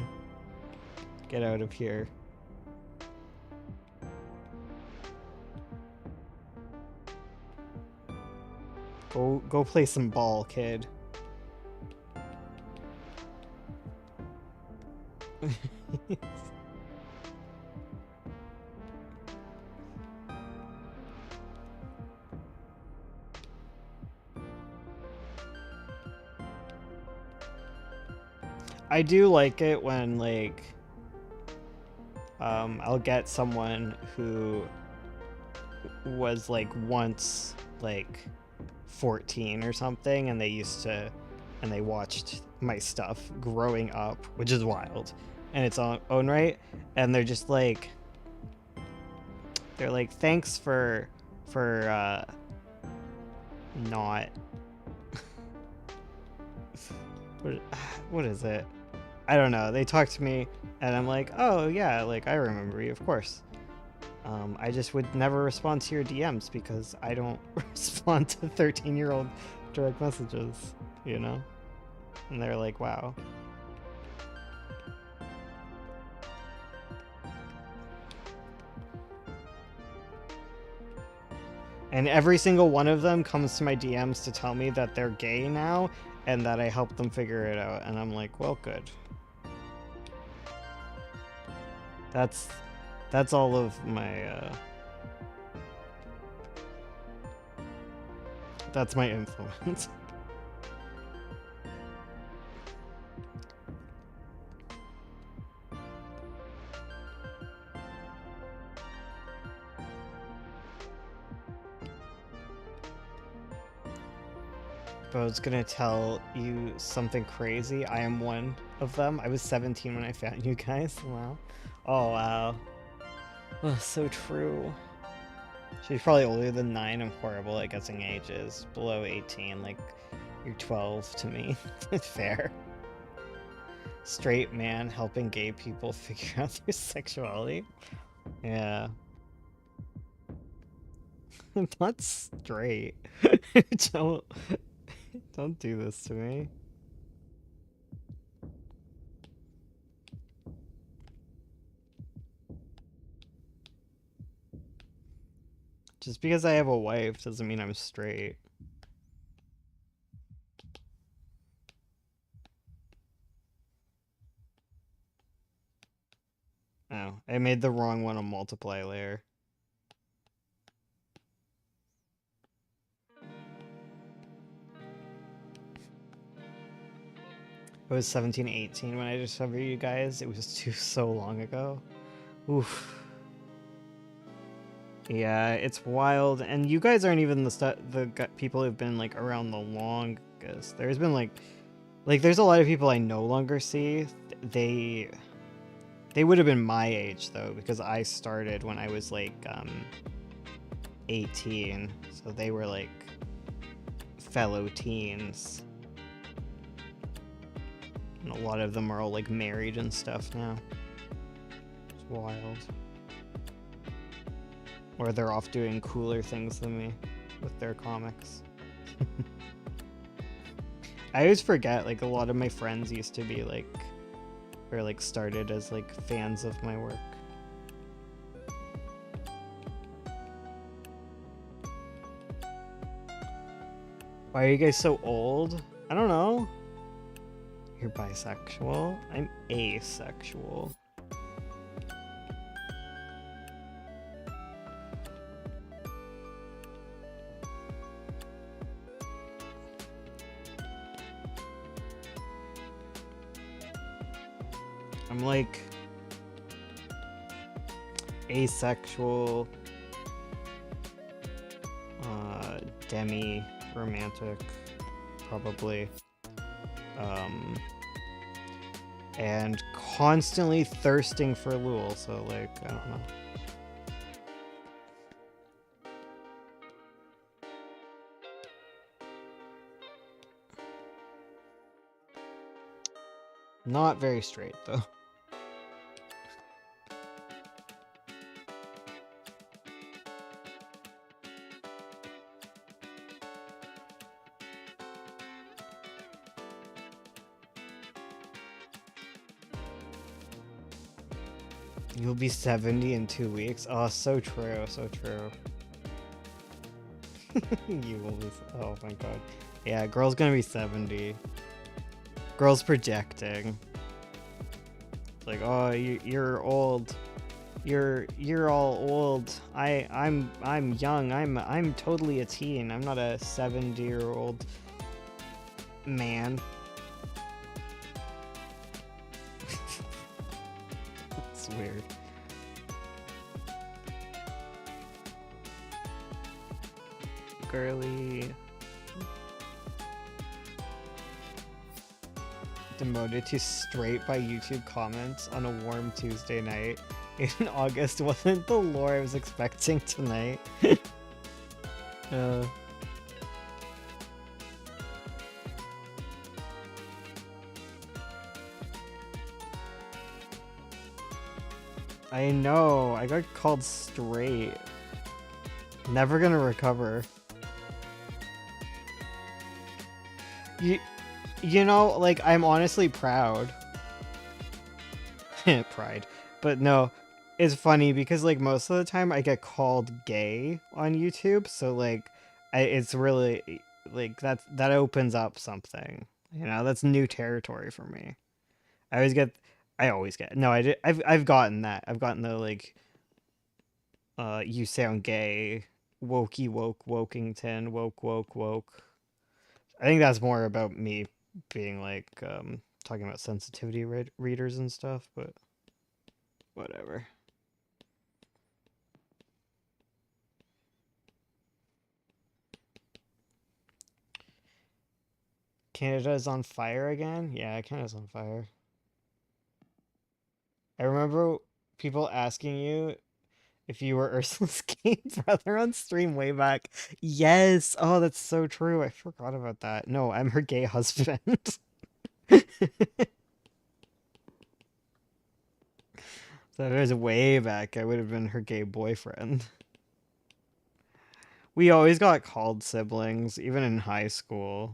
Get out of here. Go play some ball, kid. I do like it when, like, I'll get someone who was, like, once, like, 14 or something, and they watched my stuff growing up, which is wild in its own right, and they're just like, thanks for not what is it? I don't know. They talk to me, and I'm like, oh yeah, like I remember you, of course. I just would never respond to your DMs because I don't respond to 13-year-old direct messages, you know? And they're like, wow. And every single one of them comes to my DMs to tell me that they're gay now and that I helped them figure it out. And I'm like, well, good. That's all of my That's my influence. But I was gonna tell you something crazy. I am one of them. I was 17 when I found you guys. Wow. Oh, wow. Oh, so true. She's probably older than 9. I'm horrible at guessing ages. Below 18, like, you're 12 to me. Fair. Straight man helping gay people figure out their sexuality. Yeah. I'm not straight. don't, don't do this to me. Just because I have a wife doesn't mean I'm straight. Oh, I made the wrong one a multiply layer. I was 17, 18 when I discovered you guys. It was so long ago. Oof. Yeah, it's wild, and you guys aren't even the people who've been like around the longest. There's been like there's a lot of people I no longer see. They would have been my age though, because I started when I was like 18, so they were like fellow teens. And a lot of them are all like married and stuff now. It's wild. Or they're off doing cooler things than me with their comics. I always forget, like, a lot of my friends used to be like, or like started as like fans of my work. Why are you guys so old? I don't know. You're bisexual? I'm asexual. I'm like asexual, demi-romantic, probably, and constantly thirsting for Lul, so like, I don't know. Not very straight, though. You'll be 70 in 2 weeks. Oh, so true, so true. You will be. Oh my god. Yeah, girl's gonna be 70. Girl's projecting. It's like, oh, you're old. You're all old. I'm young. I'm totally a teen. I'm not a 70-year-old man. It's weird. Girly. Demoted to straight by YouTube comments on a warm Tuesday night in August wasn't the lore I was expecting tonight. I know, I got called straight. Never gonna recover. You know, like, I'm honestly proud. Pride. But no, it's funny because, like, most of the time I get called gay on YouTube, so, like, it's really, like, that opens up something. You know, that's new territory for me. I always get, no, I've gotten that. I've gotten the, like, you sound gay wokey woke wokington woke. I think that's more about me being like talking about sensitivity readers and stuff, but whatever. Canada's on fire again? Yeah, Canada's on fire. I remember people asking you if you were Ursula's gay brother on stream way back. Yes. Oh, that's so true. I forgot about that. No, I'm her gay husband. That was way back. I would have been her gay boyfriend. We always got called siblings, even in high school.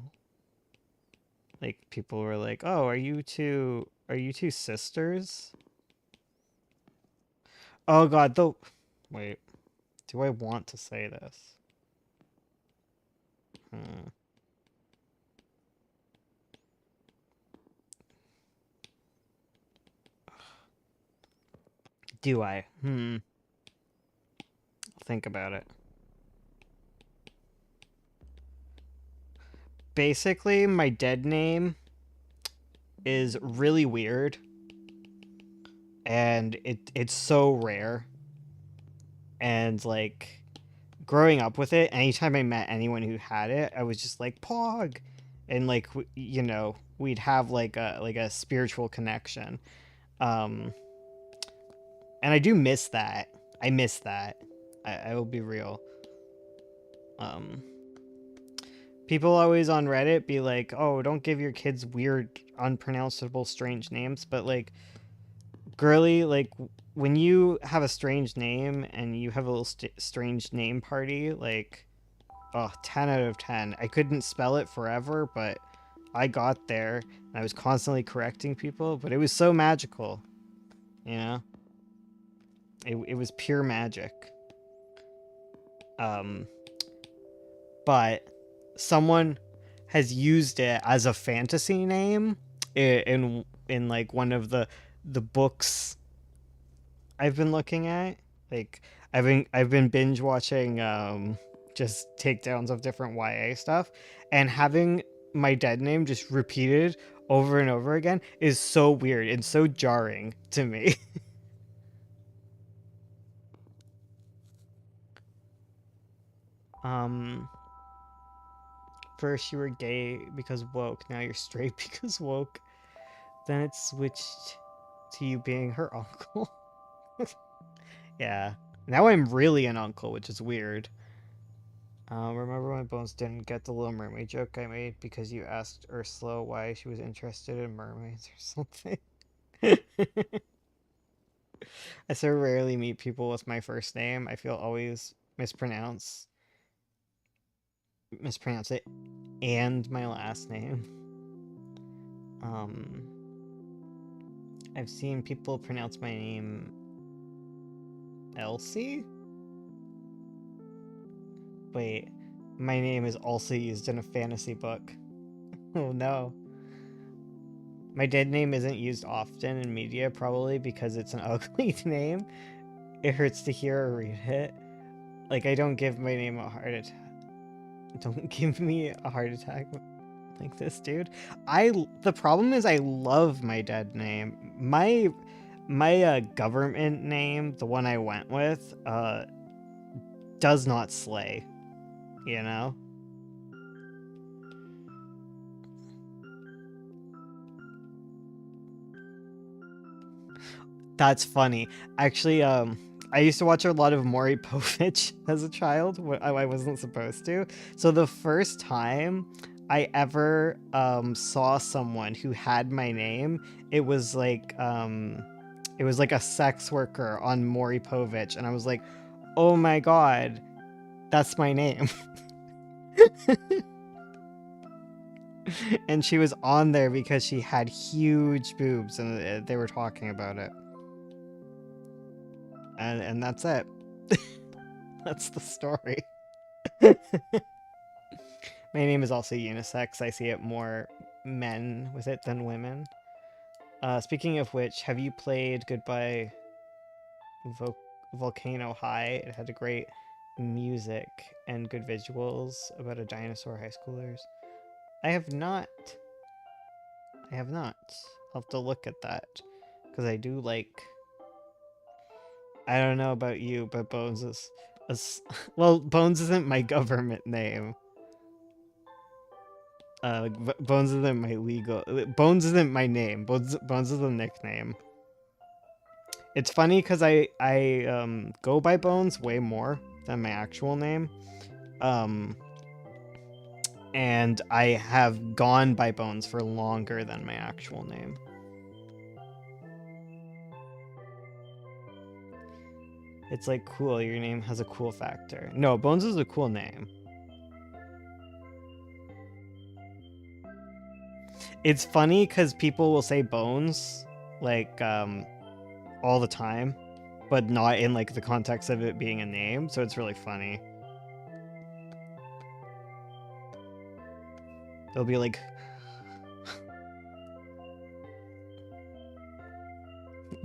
Like people were like, "Oh, are you two sisters?" Oh God, though. Wait, do I want to say this? Hmm. Do I? Think about it. Basically, my dead name is really weird, and it's so rare. And like growing up with it, anytime I met anyone who had it, I was just like Pog, and like we'd have like a spiritual connection. Um, and I do miss that. I miss that. I will be real. Um, People always on Reddit be like, "Oh, don't give your kids weird, unpronounceable, strange names." But like, girly, like when you have a strange name and you have a little strange name party, like, oh, 10 out of 10. I couldn't spell it forever, but I got there. And I was constantly correcting people, but it was so magical, you know. It was pure magic. Um, but someone has used it as a fantasy name in like one of the books I've been looking at. Like I've been binge watching just takedowns of different YA stuff, and having my dead name just repeated over and over again is so weird and so jarring to me. um First you were gay because woke, now you're straight because woke. Then it switched to you being her uncle. Yeah. Now I'm really an uncle, which is weird. Remember when Bones didn't get the Little Mermaid joke I made because you asked Ursula why she was interested in mermaids or something? I so rarely meet people with my first name. I feel always mispronounce it and my last name. Um, I've seen people pronounce my name Elsie. Wait, my name is also used in a fantasy book. Oh no. My dead name isn't used often in media, probably because it's an ugly name. It hurts to hear or read it. Like, I don't give my name a heart attack. Don't give me a heart attack like this, dude. The problem is I love my dead name. My government name, the one I went with, does not slay, you know? That's funny. Actually, I used to watch a lot of Maury Povich as a child. I wasn't supposed to. So the first time I ever saw someone who had my name, it was like a sex worker on Maury Povich, and I was like, "Oh my god, that's my name." And she was on there because she had huge boobs, and they were talking about it. And that's it. That's the story. My name is also unisex. I see it more men with it than women. Speaking of which, have you played Goodbye Volcano High? It had a great music and good visuals about a dinosaur high schoolers? I have not. I have not. I'll have to look at that. Because I do like. I don't know about you, but Bones is. Well, Bones isn't my government name. Bones isn't my legal. Bones isn't my name. Bones is a nickname. It's funny because I go by Bones way more than my actual name. Um, and I have gone by Bones for longer than my actual name. It's like cool. Your name has a cool factor. No, Bones is a cool name. It's funny because people will say Bones like all the time, but not in like the context of it being a name. So it's really funny. They'll be like,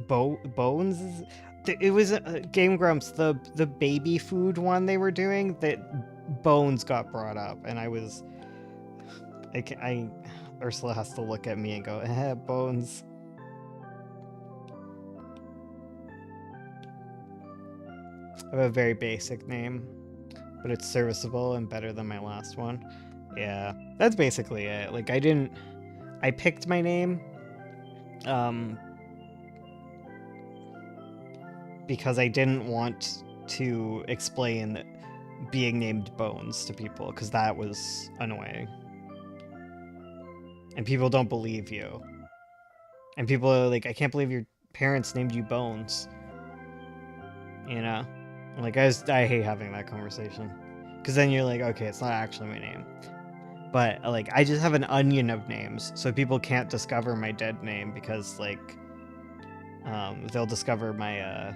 Bones. It was Game Grumps, the baby food one they were doing. That Bones got brought up, and I was, I Ursula has to look at me and go, Bones. I have a very basic name, but it's serviceable and better than my last one. Yeah, that's basically it. Like I picked my name, um, because I didn't want to explain being named Bones to people, because that was annoying. And people don't believe you. And people are like, I can't believe your parents named you Bones. You know? Like, I hate having that conversation. Because then you're like, okay, it's not actually my name. But, like, I just have an onion of names, so people can't discover my dead name because, like, they'll discover my,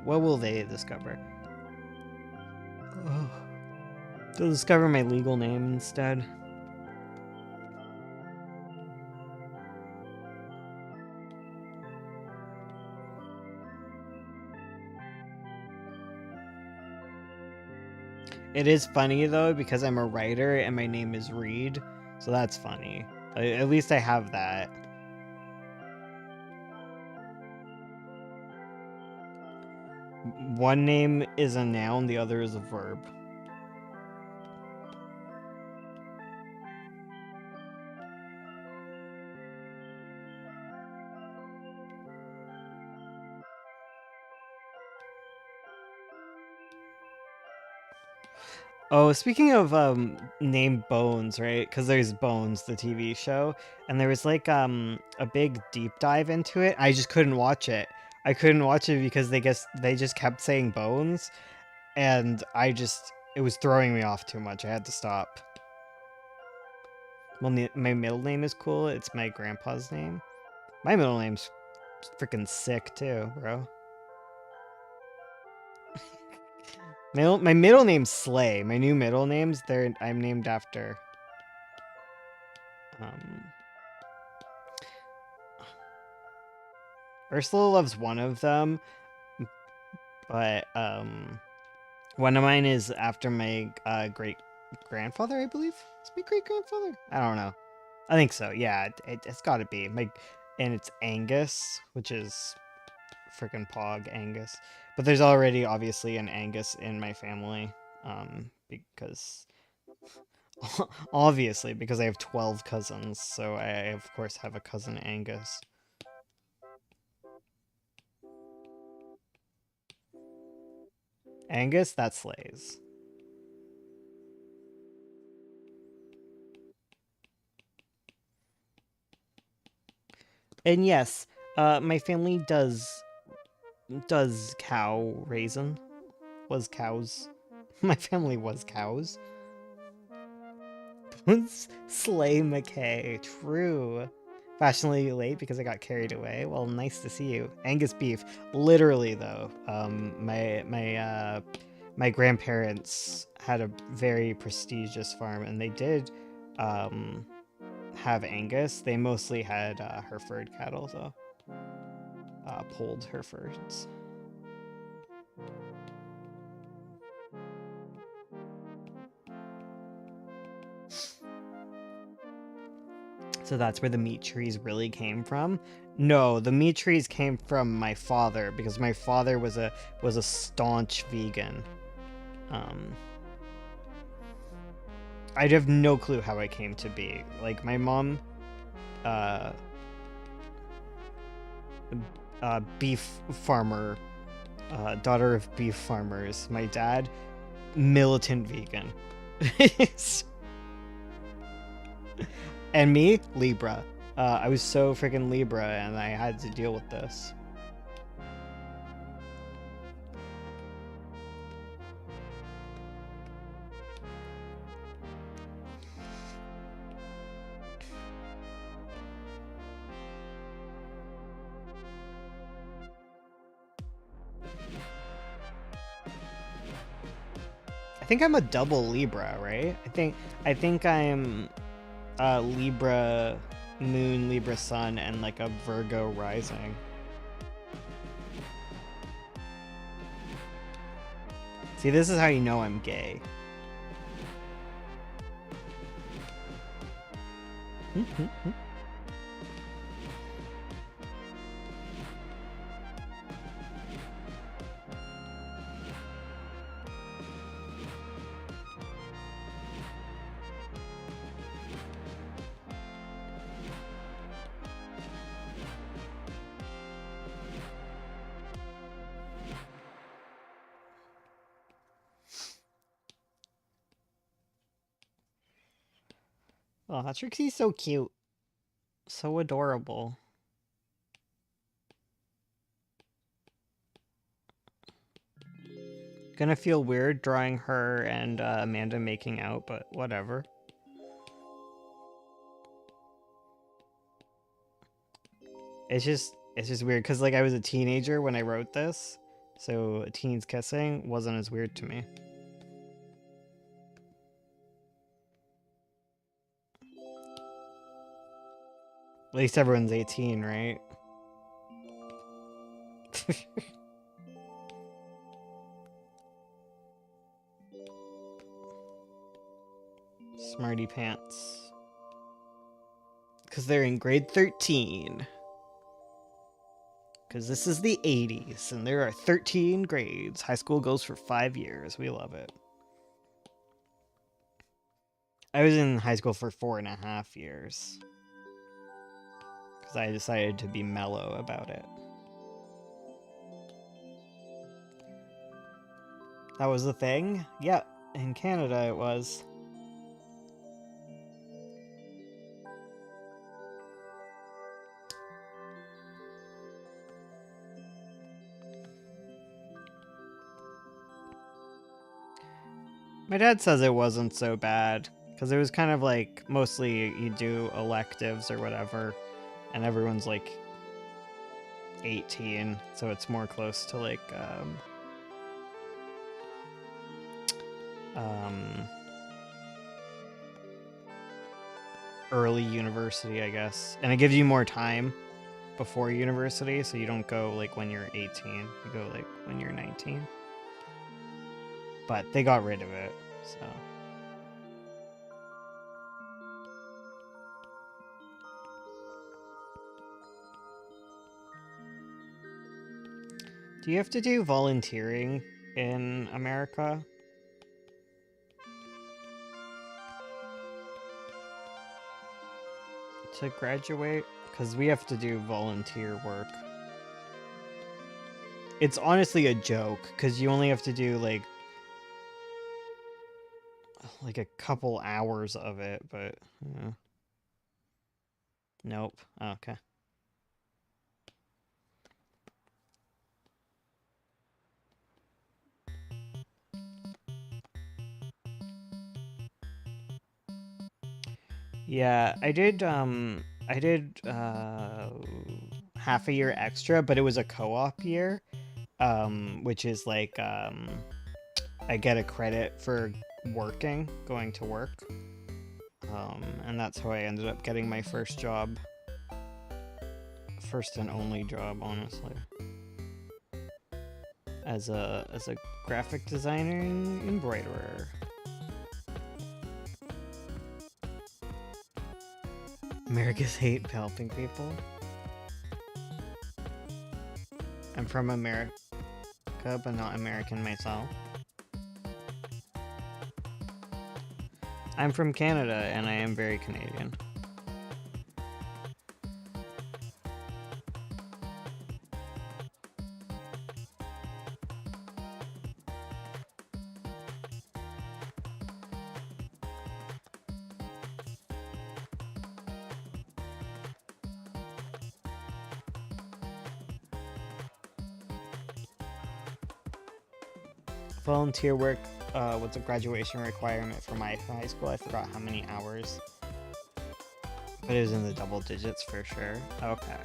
what will they discover? Oh. They'll discover my legal name instead. It is funny though because I'm a writer and my name is Reed, so that's funny. At least I have that. One name is a noun, the other is a verb. Oh, speaking of name Bones, right? Because there's Bones, the TV show, and there was like a big deep dive into it. I just couldn't watch it. I couldn't watch it because they just kept saying Bones, and it was throwing me off too much. I had to stop. Well, my middle name is cool. It's my grandpa's name. My middle name's freaking sick too, bro. My middle name's Slay. My new middle names, I'm named after. Um, Ursula loves one of them, but one of mine is after my great grandfather, I believe. It's my great grandfather. I don't know. I think so. Yeah, it's got to be and it's Angus, which is freaking Pog Angus. But there's already obviously an Angus in my family, because obviously because I have 12 cousins, so I of course have a cousin Angus. Angus, that slays. And yes, my family does cow raisin. Was cows. My family was cows. Slay McKay. True. Fashionably late because I got carried away. Well, nice to see you. Angus beef. Literally though, my grandparents had a very prestigious farm, and they did have Angus. They mostly had Hereford cattle though. pulled her first. So that's where the meat trees really came from. No, the meat trees came from my father, because my father was a staunch vegan. I have no clue how I came to be. Like, my mom, beef farmer, daughter of beef farmers. My dad, militant vegan. And me, Libra. I was so freaking Libra, and I had to deal with this. I think I'm a double Libra, right? I think I'm Libra moon, Libra sun, and like a Virgo rising. See, this is how you know I'm gay. Oh, Trixie's so cute. So adorable. Gonna feel weird drawing her and Amanda making out, but whatever. It's just weird, because like I was a teenager when I wrote this, so teens kissing wasn't as weird to me. At least everyone's 18, right? Smarty pants. Because they're in grade 13. Because this is the 80s, and there are 13 grades. High school goes for 5 years. We love it. I was in high school for 4.5 years. Because I decided to be mellow about it. That was the thing? Yeah, in Canada it was. My dad says it wasn't so bad, because it was kind of like, mostly you do electives or whatever, and everyone's like 18, so it's more close to like, early university, I guess. And it gives you more time before university, so you don't go like when you're 18, you go like when you're 19. But they got rid of it, so. Do you have to do volunteering in America? To graduate? Because we have to do volunteer work. It's honestly a joke, because you only have to do like a couple hours of it, but yeah. Nope. Oh, okay. Yeah, I did half a year extra, but it was a co-op year, which is like I get a credit for going to work. And that's how I ended up getting my first job. first and only job, honestly. As a graphic designer and embroiderer. America's hate helping people. I'm from America, but not American myself. I'm from Canada, and I am very Canadian. Volunteer work was a graduation requirement for my high school. I forgot how many hours, but it was in the double digits for sure. Okay.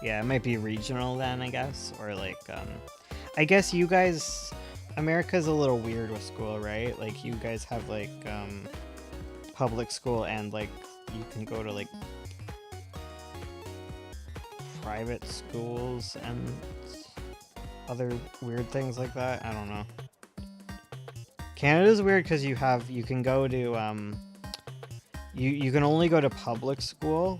Yeah, it might be regional then, I guess, or like, I guess you guys, America's a little weird with school, right? Like, you guys have like, public school and like, you can go to like private schools and other weird things like that. I don't know. Canada's weird because you can go to, you can only go to public school,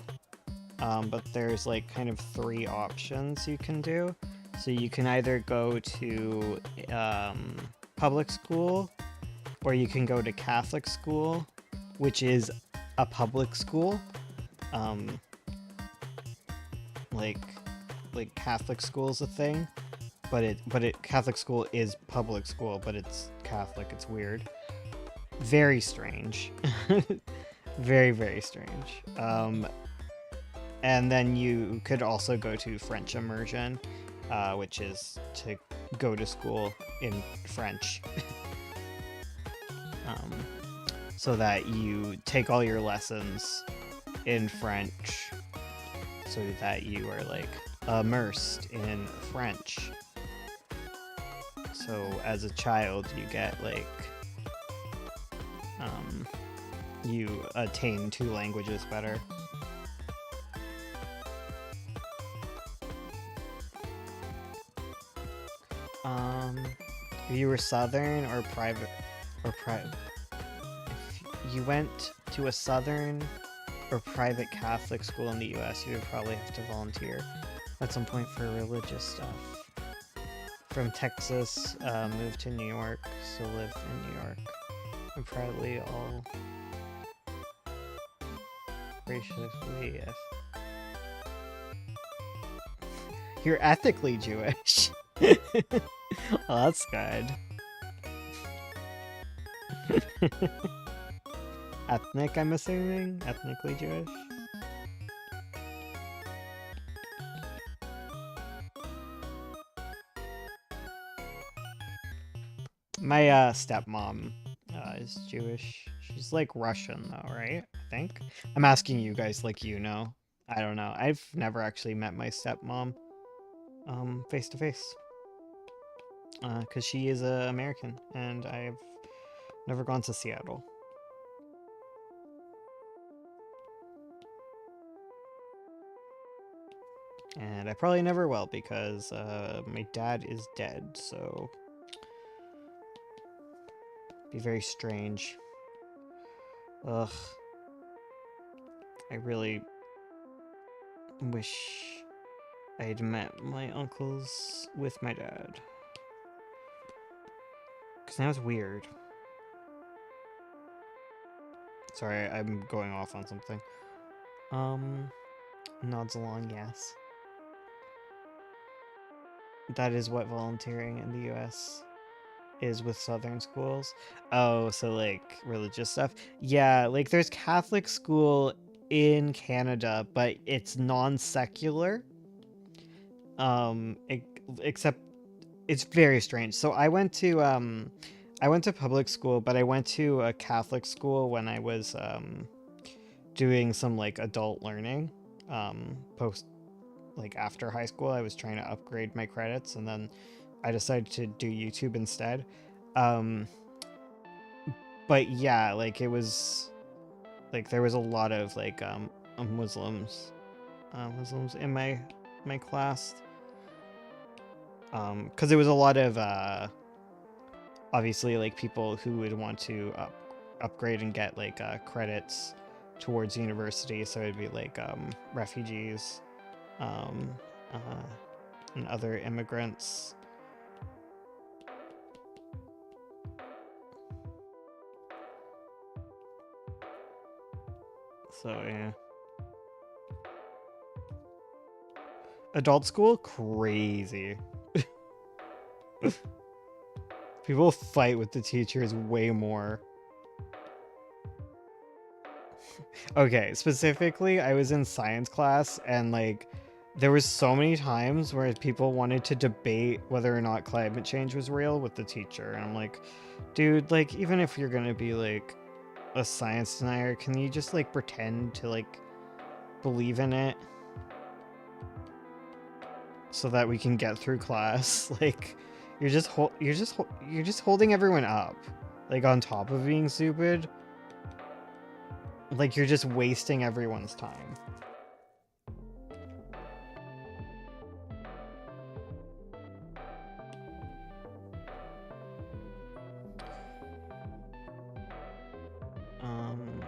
but there's like kind of 3 options you can do. So you can either go to public school, or you can go to Catholic school, which is a public school. Like Catholic school is a thing, but Catholic school is public school, but it's Catholic. It's weird. Very strange. Very, very strange. And then you could also go to French immersion, which is to go to school in French. So that you take all your lessons in French so that you are like immersed in French. So as a child you get like you attain 2 languages better. If you were Southern or private, if you went to a Southern or private Catholic school in the US, you would probably have to volunteer at some point for religious stuff. From Texas, moved to New York, so live in New York. I'm proudly all graciously, yes. You're ethically Jewish. Oh, that's good. Ethnic, I'm assuming? Ethnically Jewish? My stepmom is Jewish. She's like Russian though, right? I think. I'm asking you guys like you know. I don't know. I've never actually met my stepmom face to face. Because she is American, and I've never gone to Seattle. And I probably never will, because my dad is dead, so be very strange. Ugh. I really wish I'd met my uncles with my dad. Because now it's weird. Sorry, I'm going off on something. Nods along, yes. That is what volunteering in the US is with Southern schools. Oh, so like religious stuff. Yeah, like there's Catholic school in Canada, but it's non-secular. Except it's very strange. So I went to public school, but I went to a Catholic school when I was doing some like adult learning post like after high school. I was trying to upgrade my credits, and then I decided to do YouTube instead. But yeah, like it was like there was a lot of like Muslims Muslims in my class. Because it was a lot of obviously like people who would want to upgrade and get like credits towards university. So it'd be like refugees, um, uh, and other immigrants. So yeah. Adult school, crazy. People fight with the teachers way more. Okay, specifically, I was in science class and like there was so many times where people wanted to debate whether or not climate change was real with the teacher. And I'm like, dude, like even if you're gonna be like a science denier, can you just like pretend to like believe in it so that we can get through class? Like you're just holding everyone up, like on top of being stupid. Like you're just wasting everyone's time. Um,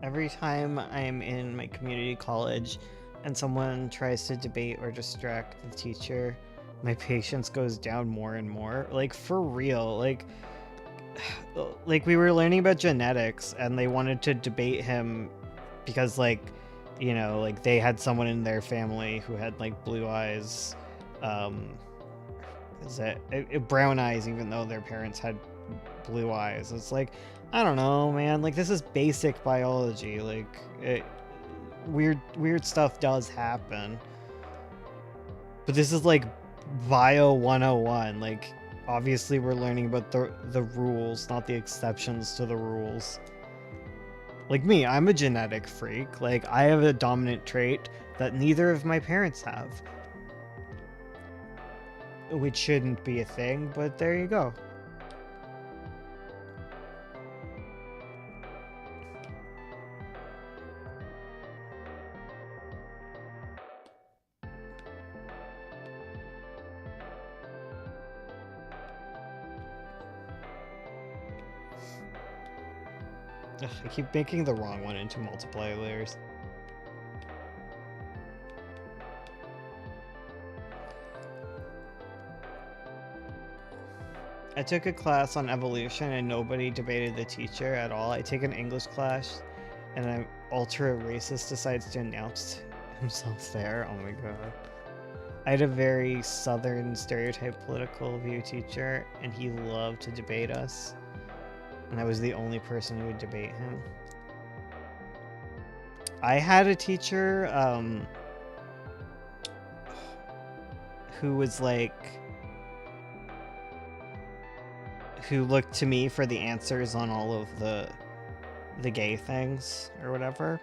every time I'm in my community college and someone tries to debate or distract the teacher, my patience goes down more and more. Like for real, like we were learning about genetics and they wanted to debate him because like, you know, like they had someone in their family who had like blue eyes, um is brown eyes even though their parents had blue eyes. It's like, I don't know, man. Like this is basic biology. Like weird stuff does happen. But this is like Bio 101. Like obviously we're learning about the rules, not the exceptions to the rules. Like me, I'm a genetic freak. Like I have a dominant trait that neither of my parents have. Which shouldn't be a thing, but there you go. Ugh, I keep making the wrong one into multiply layers. I took a class on evolution and nobody debated the teacher at all. I take an English class and an ultra racist decides to announce himself there. Oh my god. I had a very southern stereotype political view teacher and he loved to debate us. And I was the only person who would debate him. I had a teacher who was like who looked to me for the answers on all of the gay things or whatever.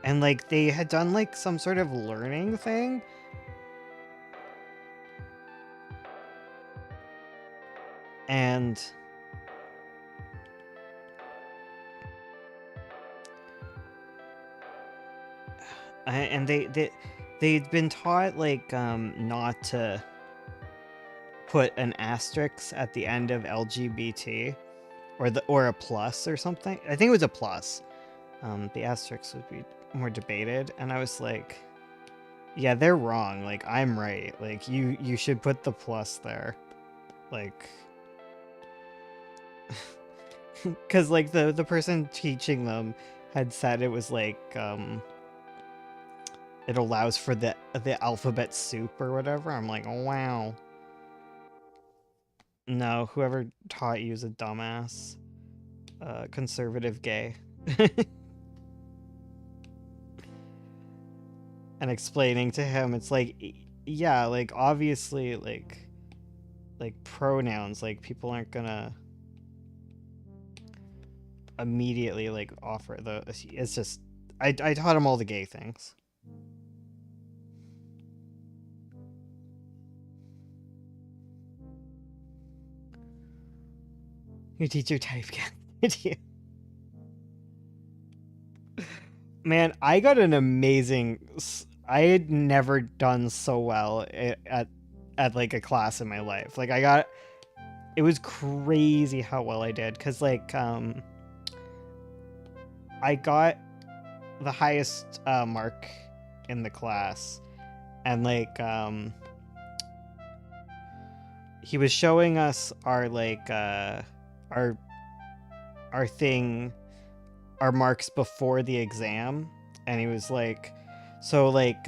And like they had done like some sort of learning thing. And they'd been taught like not to put an asterisk at the end of LGBT or a plus or something. I think it was a plus. The asterisk would be more debated, and I was like, yeah, they're wrong. Like I'm right. Like you should put the plus there. Like because like the person teaching them had said it was like it allows for the alphabet soup or whatever. I'm like, oh, wow. No, whoever taught you is a dumbass. Conservative gay. And explaining to him, it's like, yeah, like obviously, like pronouns, like people aren't gonna immediately like offer the. It's just, I taught him all the gay things. Your teacher typecasted you. Man, I got an amazing. I had never done so well at like a class in my life. Like I got. It was crazy how well I did, cause like I got the highest mark in the class, and like he was showing us our like our thing, our marks before the exam, and he was like, so like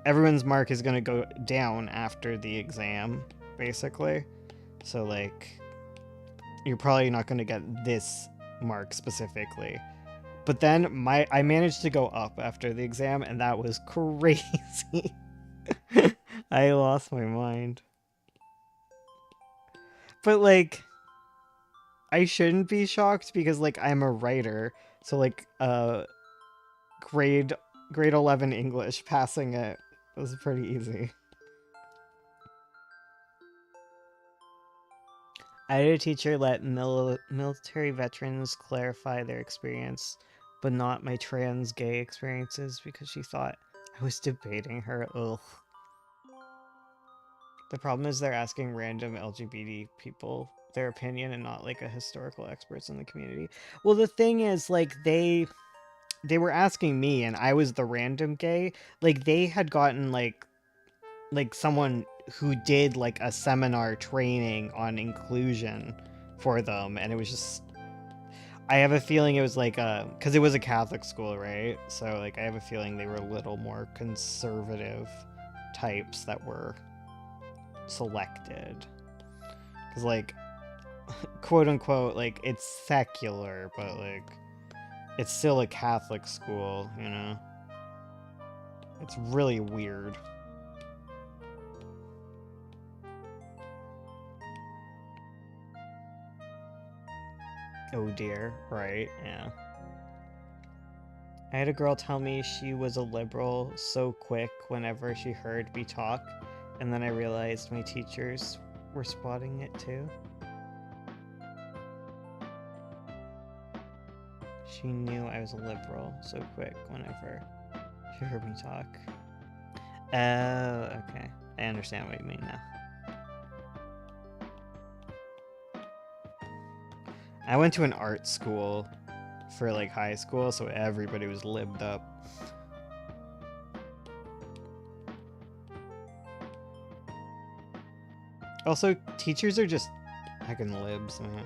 everyone's mark is gonna go down after the exam, basically. So like you're probably not gonna get this mark specifically. But then I managed to go up after the exam, and that was crazy. I lost my mind. But like I shouldn't be shocked because like I'm a writer. So like grade 11 English, passing it was pretty easy. I had a teacher let military veterans clarify their experience, but not my trans gay experiences because she thought I was debating her. Ugh. The problem is they're asking random LGBT people their opinion and not like a historical experts in the community. Well, the thing is, like they were asking me, and I was the random gay. Like they had gotten like someone who did like a seminar training on inclusion for them, and it was just, I have a feeling it was like because it was a Catholic school, right? So like I have a feeling they were a little more conservative types that were selected, because like quote unquote like it's secular, but like it's still a Catholic school, you know. It's really weird. Oh dear, right, yeah. I had a girl tell me she was a liberal so quick whenever she heard me talk, and then I realized my teachers were spotting it too. She knew I was a liberal so quick whenever she heard me talk. Oh, okay. I understand what you mean now. I went to an art school for like high school, so everybody was libbed up. Also, teachers are just heckin' libs, man.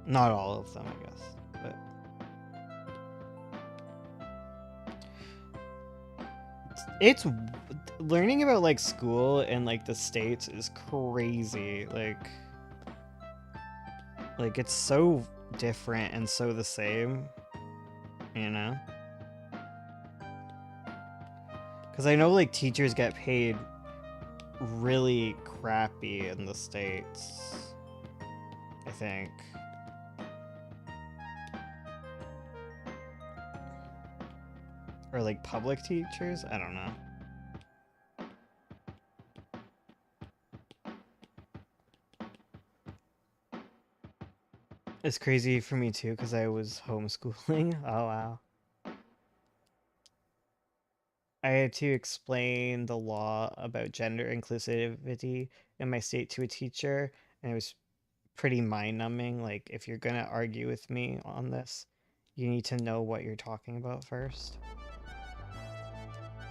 Not all of them, I guess, but it's learning about like school in like the States is crazy. Like it's so different and so the same, you know? Because I know like teachers get paid really crappy in the States, I think. Or like public teachers? I don't know. It's crazy for me too because I was homeschooling. Oh wow. I had to explain the law about gender inclusivity in my state to a teacher, and it was pretty mind-numbing. Like, if you're gonna argue with me on this, you need to know what you're talking about first.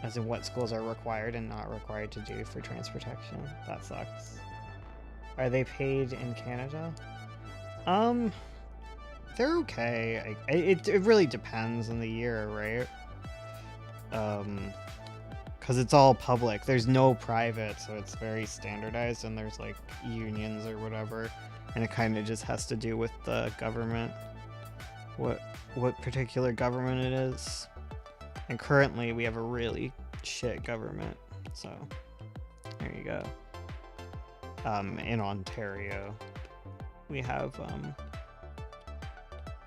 As in what schools are required and not required to do for trans protection. That sucks. Are they paid in Canada? They're okay. It really depends on the year, right? Because it's all public. There's no private, so it's very standardized, and there's like unions or whatever, and it kind of just has to do with the government, what particular government it is. And currently, we have a really shit government, so there you go. In Ontario, we have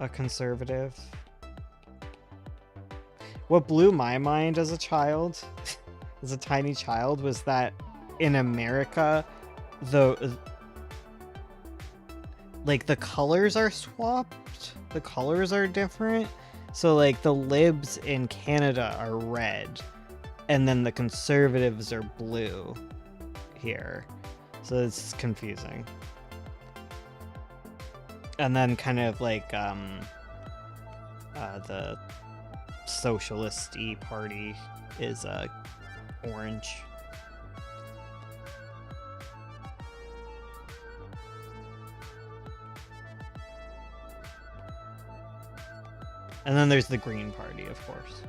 a conservative. What blew my mind as a child, as a tiny child, was that in America, the like the colors are swapped. The colors are different. So like the libs in Canada are red, and then the conservatives are blue here. So it's confusing. And then kind of like the socialist-y party is orange. And then there's the Green Party, of course.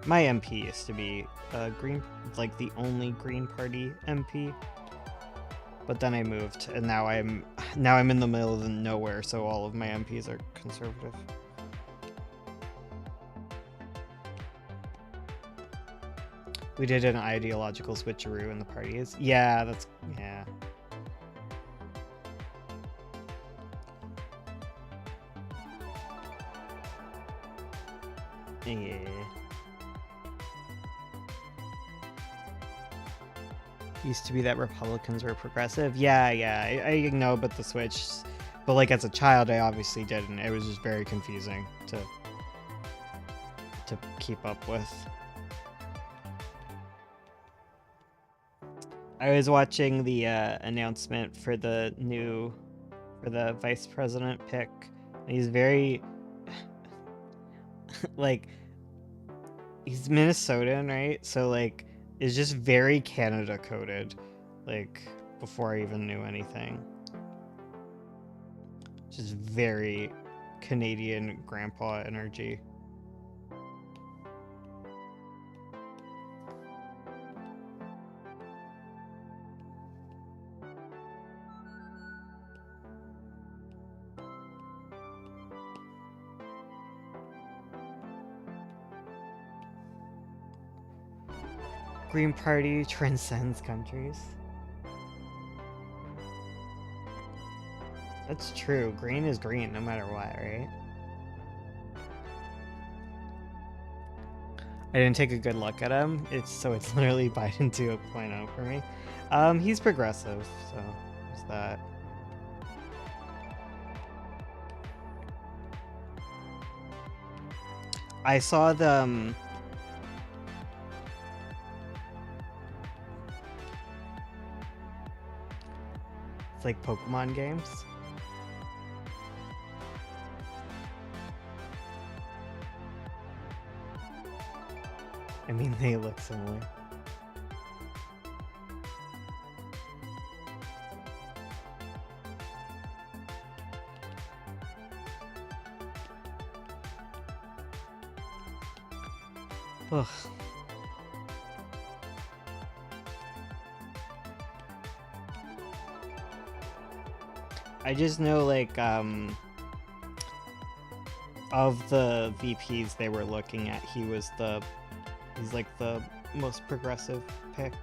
My MP used to be green, like the only Green Party MP. But then I moved, and now I'm in the middle of nowhere, so all of my MPs are conservative. We did an ideological switcheroo in the parties. Yeah, that's yeah. Yeah. Used to be that Republicans were progressive. Yeah, I know about the switch, but like as a child, I obviously didn't. It was just very confusing to keep up with. I was watching the announcement for the vice president pick. He's very like he's Minnesotan, right? So like it's just very Canada coded, like before I even knew anything. Just very Canadian grandpa energy. Green Party transcends countries. That's true. Green is green no matter what, right? I didn't take a good look at him. It's literally Biden 2.0 for me. He's progressive, so there's that. I saw the it's like Pokemon games. I mean, they look similar. Ugh. I just know, like, of the VPs they were looking at, he's like the most progressive pick,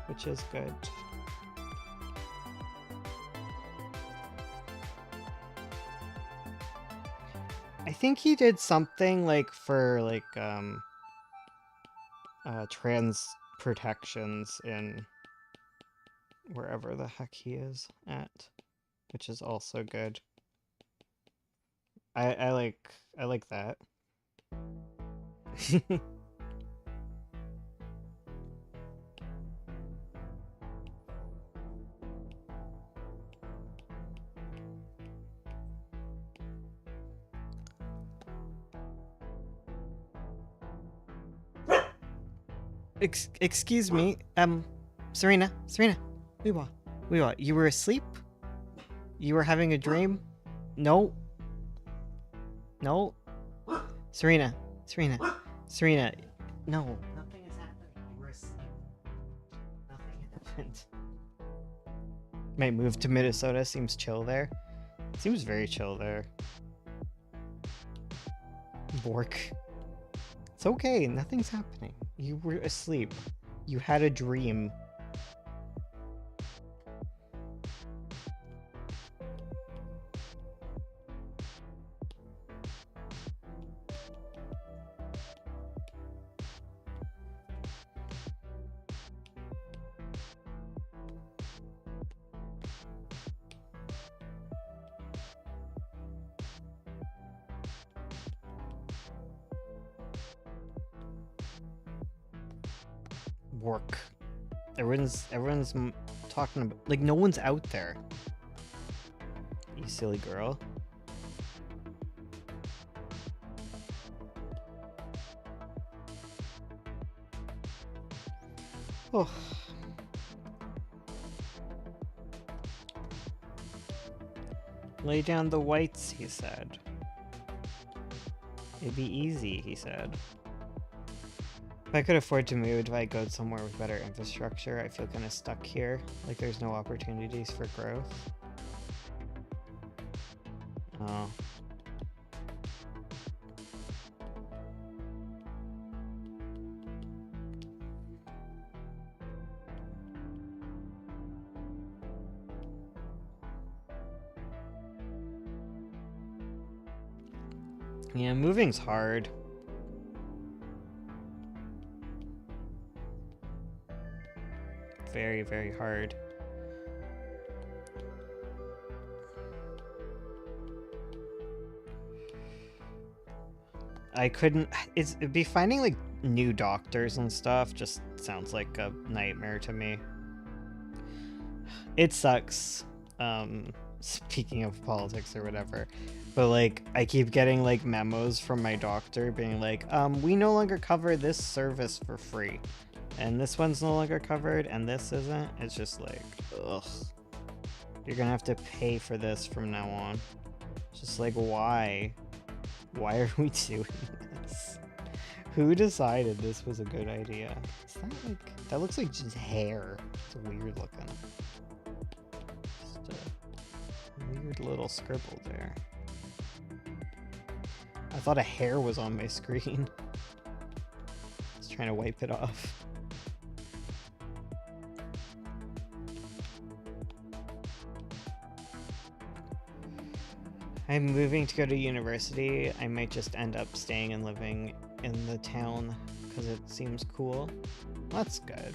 which is good. I think he did something like for like trans protections in wherever the heck he is at, which is also good. I like that. Excuse me, Serena, Weewa, you were asleep? You were having a dream? No. Serena, no. Nothing is happening. You were asleep. Nothing happened. Might move to Minnesota, seems chill there. Seems very chill there. Bork. It's okay, nothing's happening. You were asleep. You had a dream. work. Everyone's talking about, like, no one's out there. You silly girl. Oh. Lay down the whites, he said. It'd be easy, he said. If I could afford to move, I'd go somewhere with better infrastructure. I feel kind of stuck here, like there's no opportunities for growth. Oh. Yeah, moving's hard. Very, very hard. I couldn't... it'd be finding, like, new doctors and stuff just sounds like a nightmare to me. It sucks. Speaking of politics or whatever. But, like, I keep getting, like, memos from my doctor being like, we no longer cover this service for free. And this one's no longer covered, and this isn't. It's just like, ugh. You're gonna have to pay for this from now on. It's just like, why? Why are we doing this? Who decided this was a good idea? Is that like... that looks like just hair. It's weird looking. Just a weird little scribble there. I thought a hair was on my screen. I was trying to wipe it off. I'm moving to go to university. I might just end up staying and living in the town because it seems cool. That's good.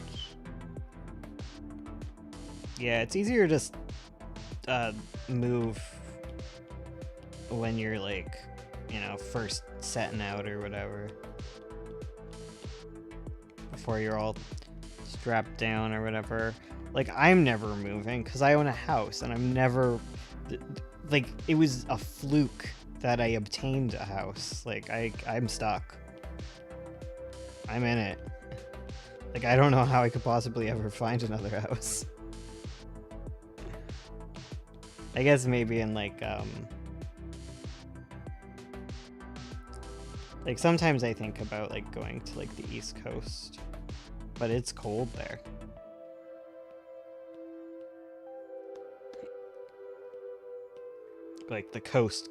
Yeah, it's easier to move when you're like, you know, first setting out or whatever. Before you're all strapped down or whatever. Like, I'm never moving because I own a house and I'm never... like, it was a fluke that I obtained a house. Like, I'm stuck. I'm in it. Like, I don't know how I could possibly ever find another house. I guess maybe in, like sometimes I think about, like, going to, like, the East Coast. But it's cold there. Like the coast.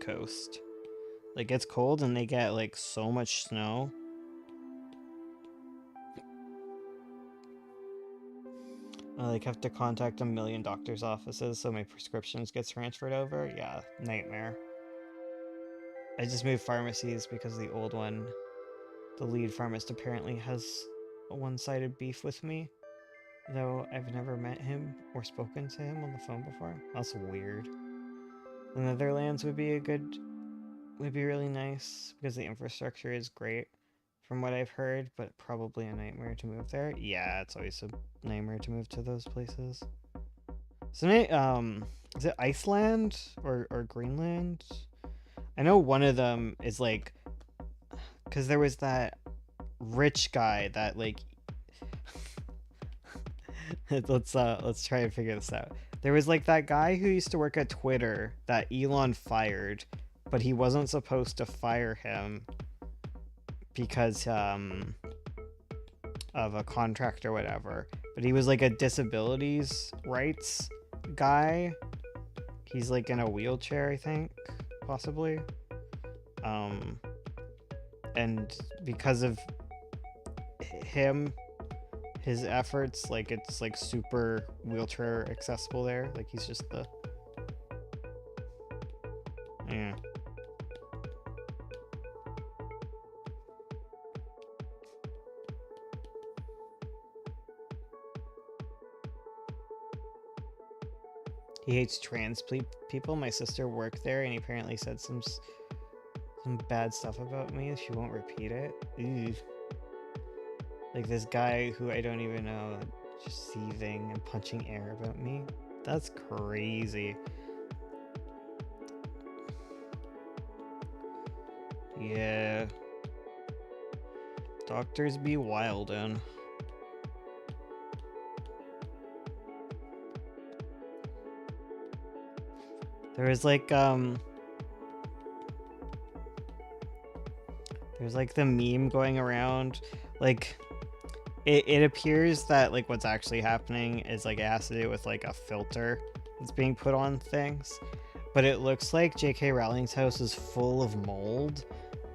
Like, it's cold and they get like so much snow. I like have to contact a million doctor's offices so my prescriptions get transferred over. Yeah, nightmare. I just moved pharmacies because the old one, the lead pharmacist, apparently has a one-sided beef with me, though I've never met him or spoken to him on the phone before. That's weird. The Netherlands would be really nice because the infrastructure is great from what I've heard, but probably a nightmare to move there. Yeah, it's always a nightmare to move to those places. So, is it Iceland or Greenland? I know one of them is like, because there was that rich guy that like, let's try and figure this out. There was like that guy who used to work at Twitter that Elon fired, but he wasn't supposed to fire him because of a contract or whatever. But he was like a disabilities rights guy. He's like in a wheelchair, I think, possibly. And because of him, his efforts, like, it's like super wheelchair accessible there. Like, he's just the... yeah. He hates trans people. My sister worked there and he apparently said some bad stuff about me. She won't repeat it. Ew. Like this guy who I don't even know, just seething and punching air about me. That's crazy. Yeah. Doctors be wildin'. There was like there's like the meme going around, like it appears that like what's actually happening is like it has to do with like a filter that's being put on things, but it looks like J.K. Rowling's house is full of mold,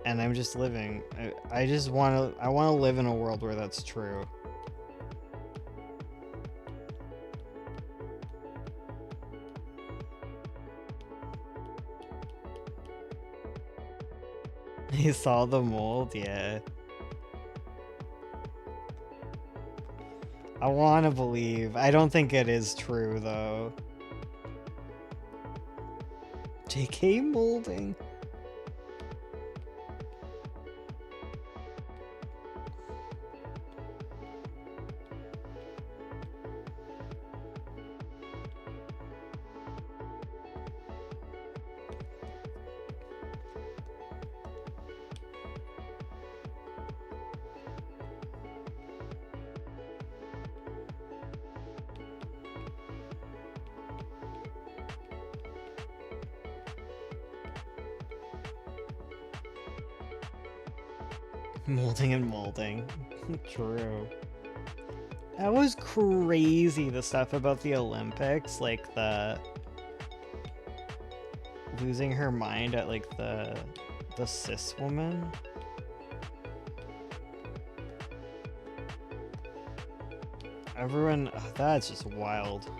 and I'm just living. I just want to. I want to live in a world where that's true. He saw the mold, yeah. I want to believe. I don't think it is true though. JK molding. Molding and molding. True. That was crazy, the stuff about the Olympics, like the losing her mind at like the cis woman. Everyone, that's just wild.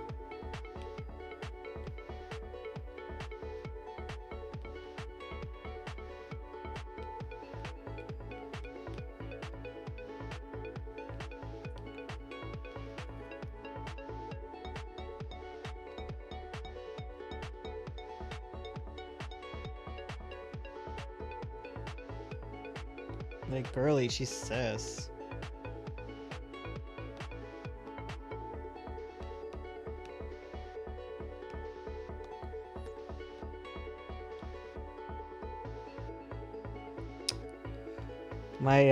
Like, girly, she's cis. My,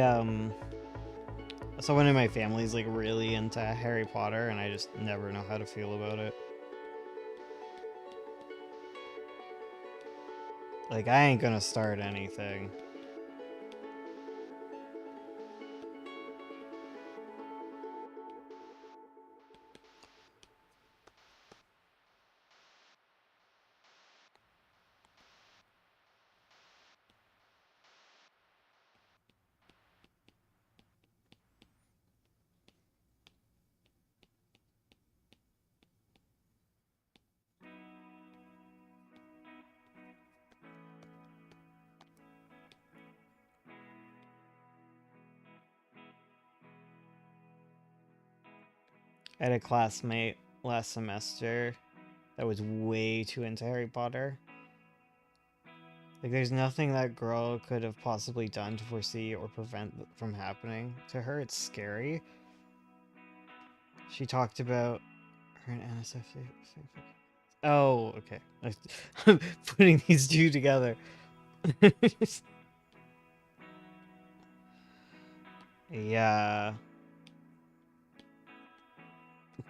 someone in my family is like really into Harry Potter, and I just never know how to feel about it. Like, I ain't gonna start anything. I had a classmate last semester that was way too into Harry Potter. Like, there's nothing that girl could have possibly done to foresee or prevent from happening to her. It's scary. She talked about her and NSFW. Oh, okay. I'm putting these two together. Yeah.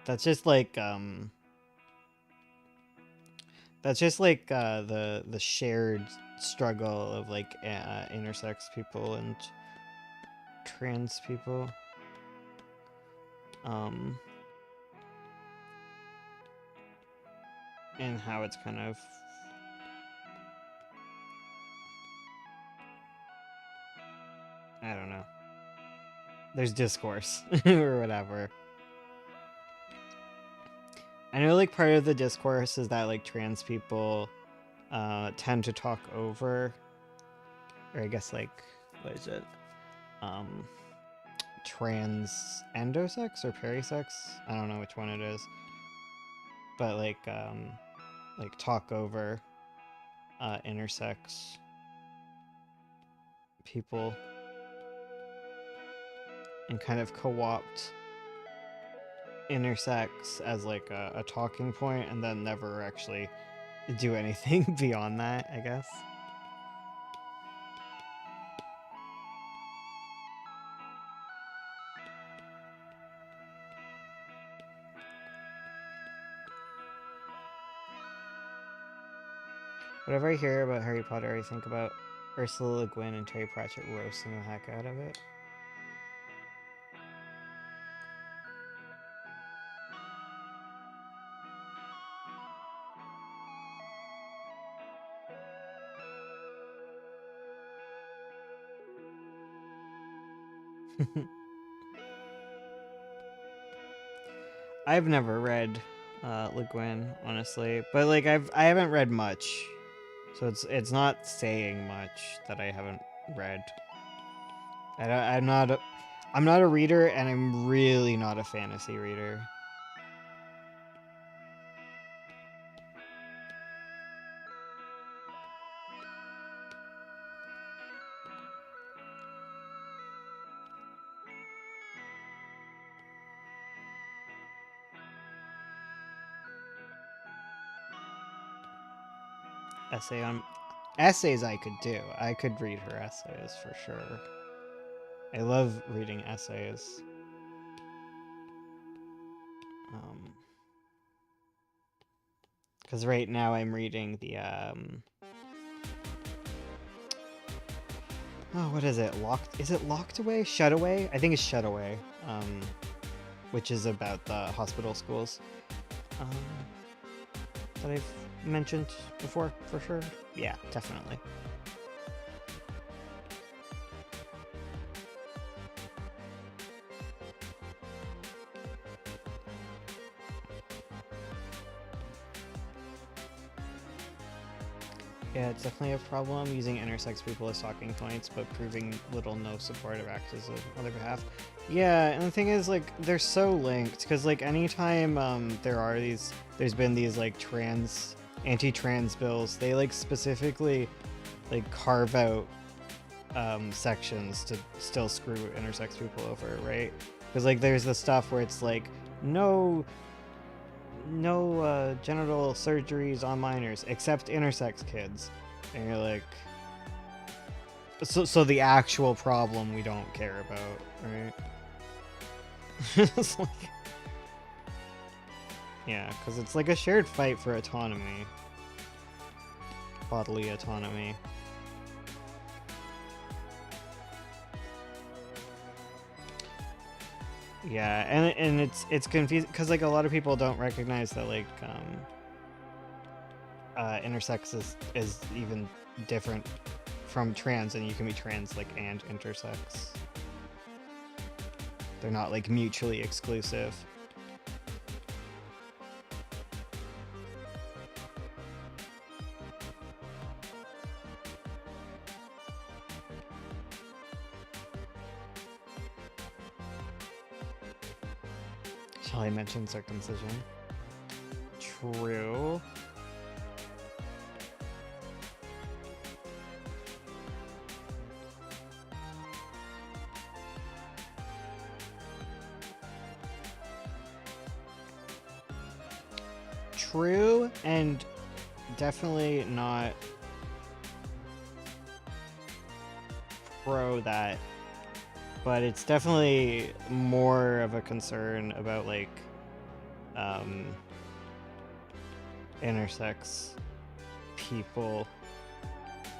That's just like the shared struggle of like intersex people and trans people. Um and how it's kind of I don't know. There's discourse or whatever. I know like part of the discourse is that like trans people tend to talk over, or I guess like what is it? Um Trans endosex or perisex? I don't know which one it is. But like talk over intersex people. and kind of co-opt intersex as like a talking point and then never actually do anything beyond that, I guess. Whenever I hear about Harry Potter, I think about Ursula Le Guin and Terry Pratchett roasting the heck out of it. I've never read Le Guin, honestly, but like I haven't read much, so it's not saying much that I haven't read. I'm not a reader, and I'm really not a fantasy reader. Essays I could do. I could read her essays for sure. I love reading essays. Because right now I'm reading the oh, what is it? Is it Locked Away? Shut Away? I think it's Shut Away. Which is about the hospital schools. That I've mentioned before, for sure. Yeah, definitely. Yeah, it's definitely a problem using intersex people as talking points, but proving little no supportive actions on their behalf. Yeah, and the thing is, like, they're so linked, because, like, anytime there's been these, like, anti-trans bills, they, like, specifically, like, carve out sections to still screw intersex people over, right? Because, like, there's the stuff where it's, like, no genital surgeries on minors except intersex kids, and you're like, so the actual problem we don't care about, right? It's like, yeah, because it's like a shared fight for autonomy, bodily autonomy. Yeah, and it's confusing because like a lot of people don't recognize that like intersex is even different from trans, and you can be trans like and intersex. They're not like mutually exclusive. Shall I mention circumcision? True. True, and definitely not pro that, but it's definitely more of a concern about like intersex people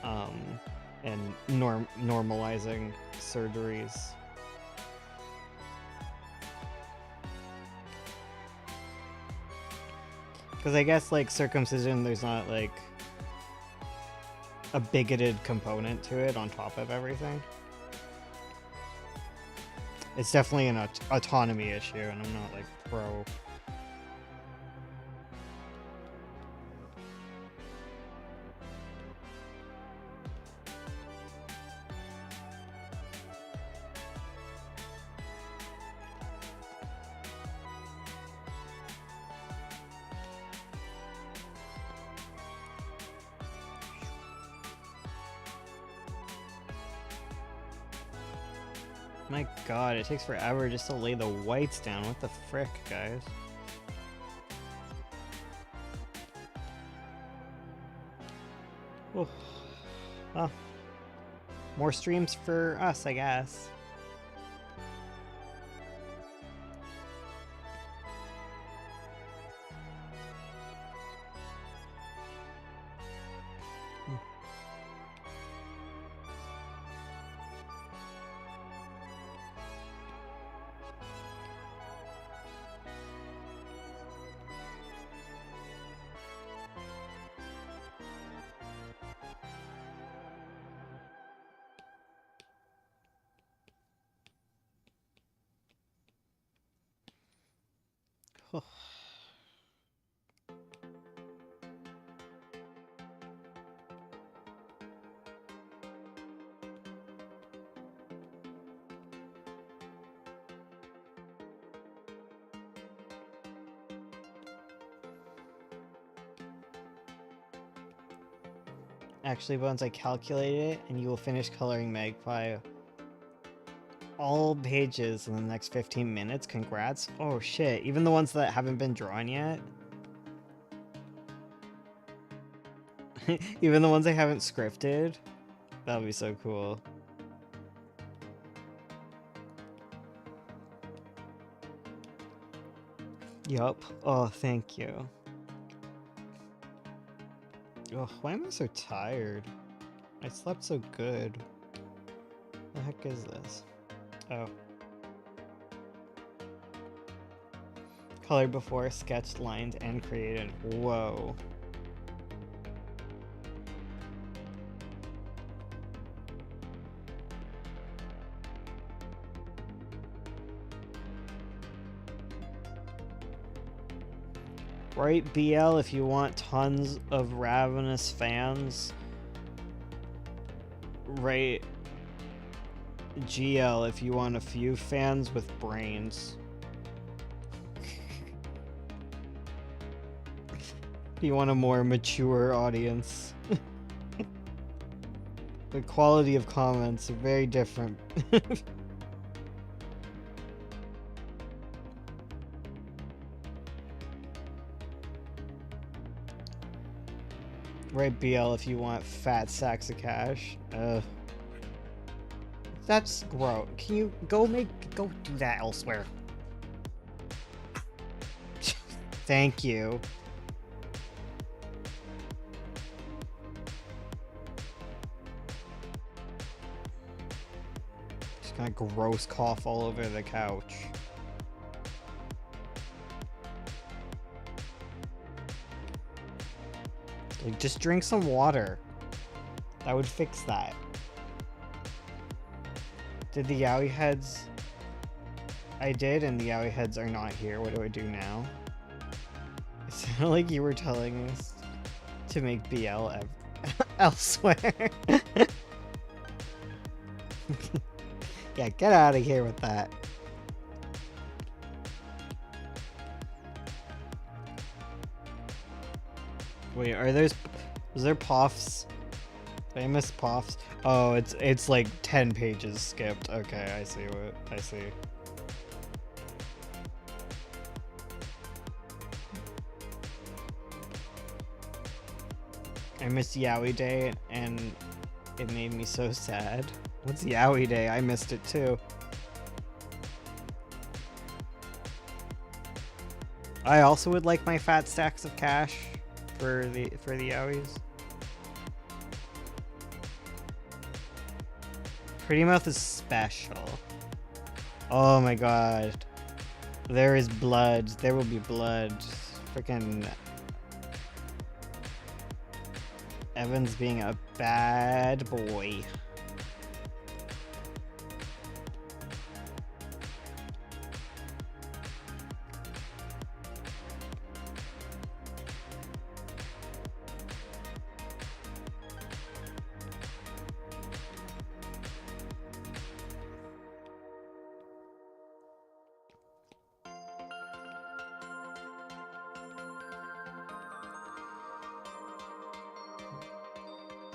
and normalizing surgeries. Because I guess like circumcision, there's not like a bigoted component to it on top of everything. It's definitely an autonomy issue, and I'm not like pro. My god, it takes forever just to lay the whites down. What the frick, guys? Oh. Well, more streams for us, I guess. Actually, once I calculated it, and you will finish coloring Magpie all pages in the next 15 minutes. Congrats. Oh shit, even the ones that haven't been drawn yet? Even the ones I haven't scripted? That would be so cool. Yup. Oh, thank you. Oh, why am I so tired? I slept so good. The heck is this? Oh. Colored before, sketched, lined, and created. Whoa. Write BL if you want tons of ravenous fans. Write GL if you want a few fans with brains. You want a more mature audience. The quality of comments are very different. Write BL if you want fat sacks of cash. That's gross. Can you go do that elsewhere? Thank you. Just gonna gross cough all over the couch. Like, just drink some water. That would fix that. Did the Yowie heads? I did, and the Yowie heads are not here. What do I do now? It sounded like you were telling us to make BL elsewhere. Yeah, get out of here with that. Wait, are those... Is there POFs? Famous POFs? Oh, it's like 10 pages skipped. Okay, I see what... I see. I missed Yowie Day, and it made me so sad. What's Yowie Day? I missed it too. I also would like my fat stacks of cash for the Yowies. Pretty Mouth is special. Oh my god. There is blood. There will be blood. Freaking Evan's being a bad boy.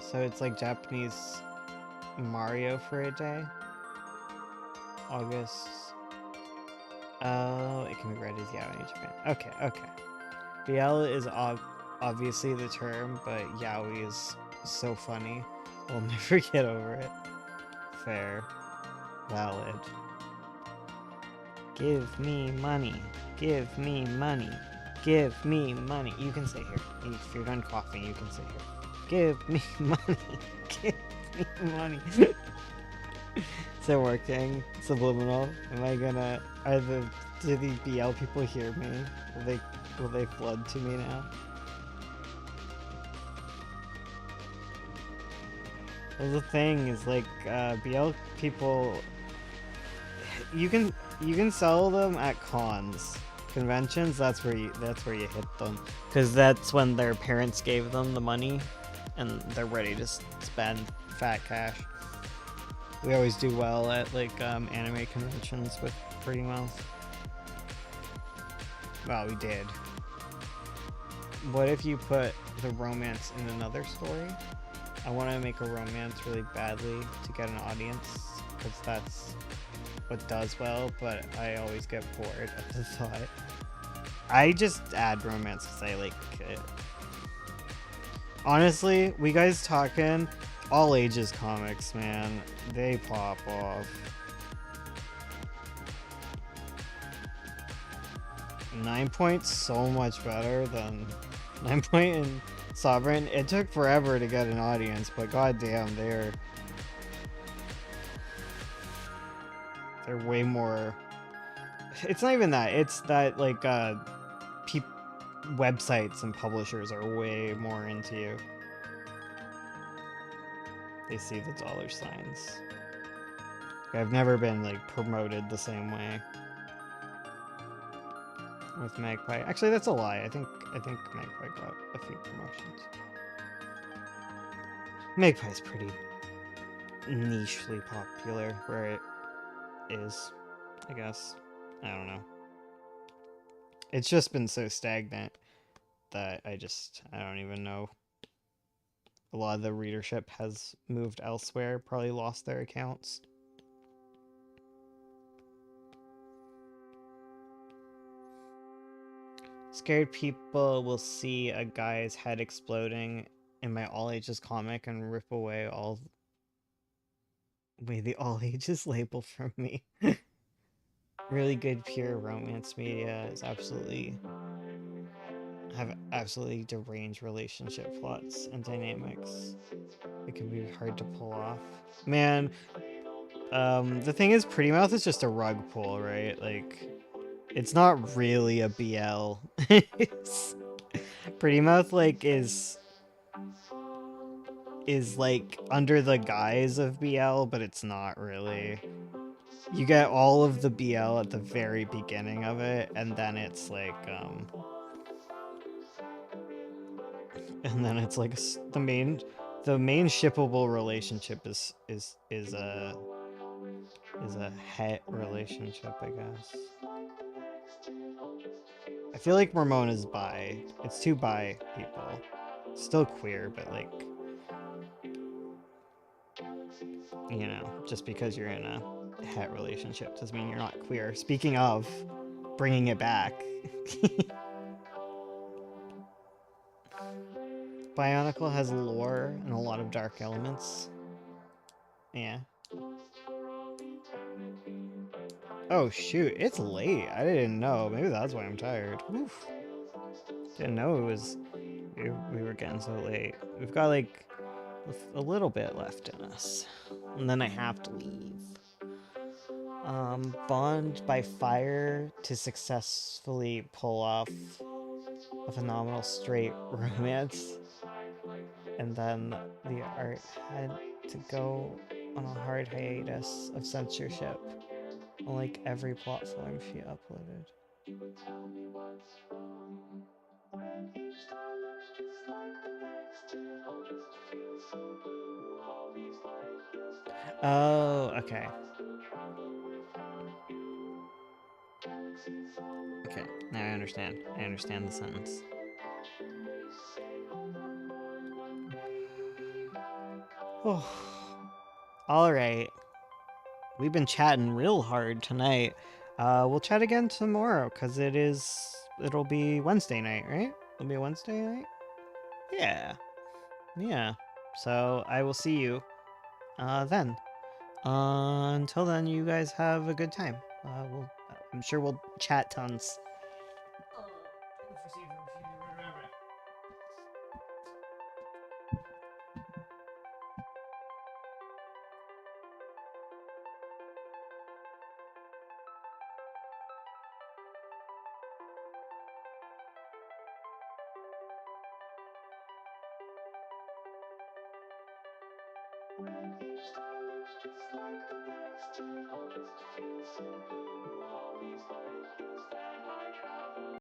So it's like Japanese Mario for a day. August. Oh, it can be read as yaoi in Japan. Okay, okay. BL is obviously the term, but yaoi is so funny. We'll never get over it. Fair. Valid. Give me money. Give me money. Give me money. You can stay here. If you're done coughing, you can stay here. Give me money. Give me money. Is it working? Subliminal? Am I gonna... Do the BL people hear me? Will they flood to me now? Well, the thing is, like, BL people... You can sell them at cons. Conventions, that's where you hit them. Because that's when their parents gave them the money and they're ready to spend fat cash. We always do well at, like, anime conventions with Pretty Mouth. Well, we did. What if you put the romance in another story? I want to make a romance really badly to get an audience, because that's what does well, but I always get bored at the thought. I just add romance because I like it. Honestly, we guys talking all ages comics, man. They pop off. 9 points so much better than 9 point in Sovereign. It took forever to get an audience, but goddamn, they're way more. It's not even that. It's that, like, websites and publishers are way more into you. They see the dollar signs. I've never been, like, promoted the same way with Magpie. Actually, that's a lie. I think Magpie got a few promotions. Magpie's pretty nichely popular where it is, I guess. I don't know. It's just been so stagnant that I don't even know. A lot of the readership has moved elsewhere, probably lost their accounts. Scared people will see a guy's head exploding in my all ages comic and rip away the all ages label from me. Really good pure romance media is have absolutely deranged relationship plots and dynamics. It can be hard to pull off. Man, the thing is, Pretty Mouth is just a rug pull, right? Like, it's not really a BL. Pretty Mouth, like, is like under the guise of BL, but it's not really. You get all of the BL at the very beginning of it, and then it's like, and then it's like the main shippable relationship is a het relationship, I guess. I feel like Ramona's bi. It's two bi people. Still queer, but, like, you know, just because you're in a het relationship doesn't mean you're not queer. Speaking of, bringing it back. Bionicle has lore and a lot of dark elements. Yeah. Oh shoot, it's late. I didn't know. Maybe that's why I'm tired. Oof. Didn't know we were getting so late. We've got, like, a little bit left in us. And then I have to leave. Bond by fire to successfully pull off a phenomenal straight romance. And then the art had to go on a hard hiatus of censorship on, like, every platform she uploaded. Oh, okay. Okay, now I understand. I understand the sentence. Oh. Alright. we've been chatting real hard tonight. We'll chat again tomorrow because it'll be Wednesday night, right? It'll be Wednesday night. Yeah, yeah. So I will see you then. Until then, you guys have a good time. I'm sure we'll chat tons.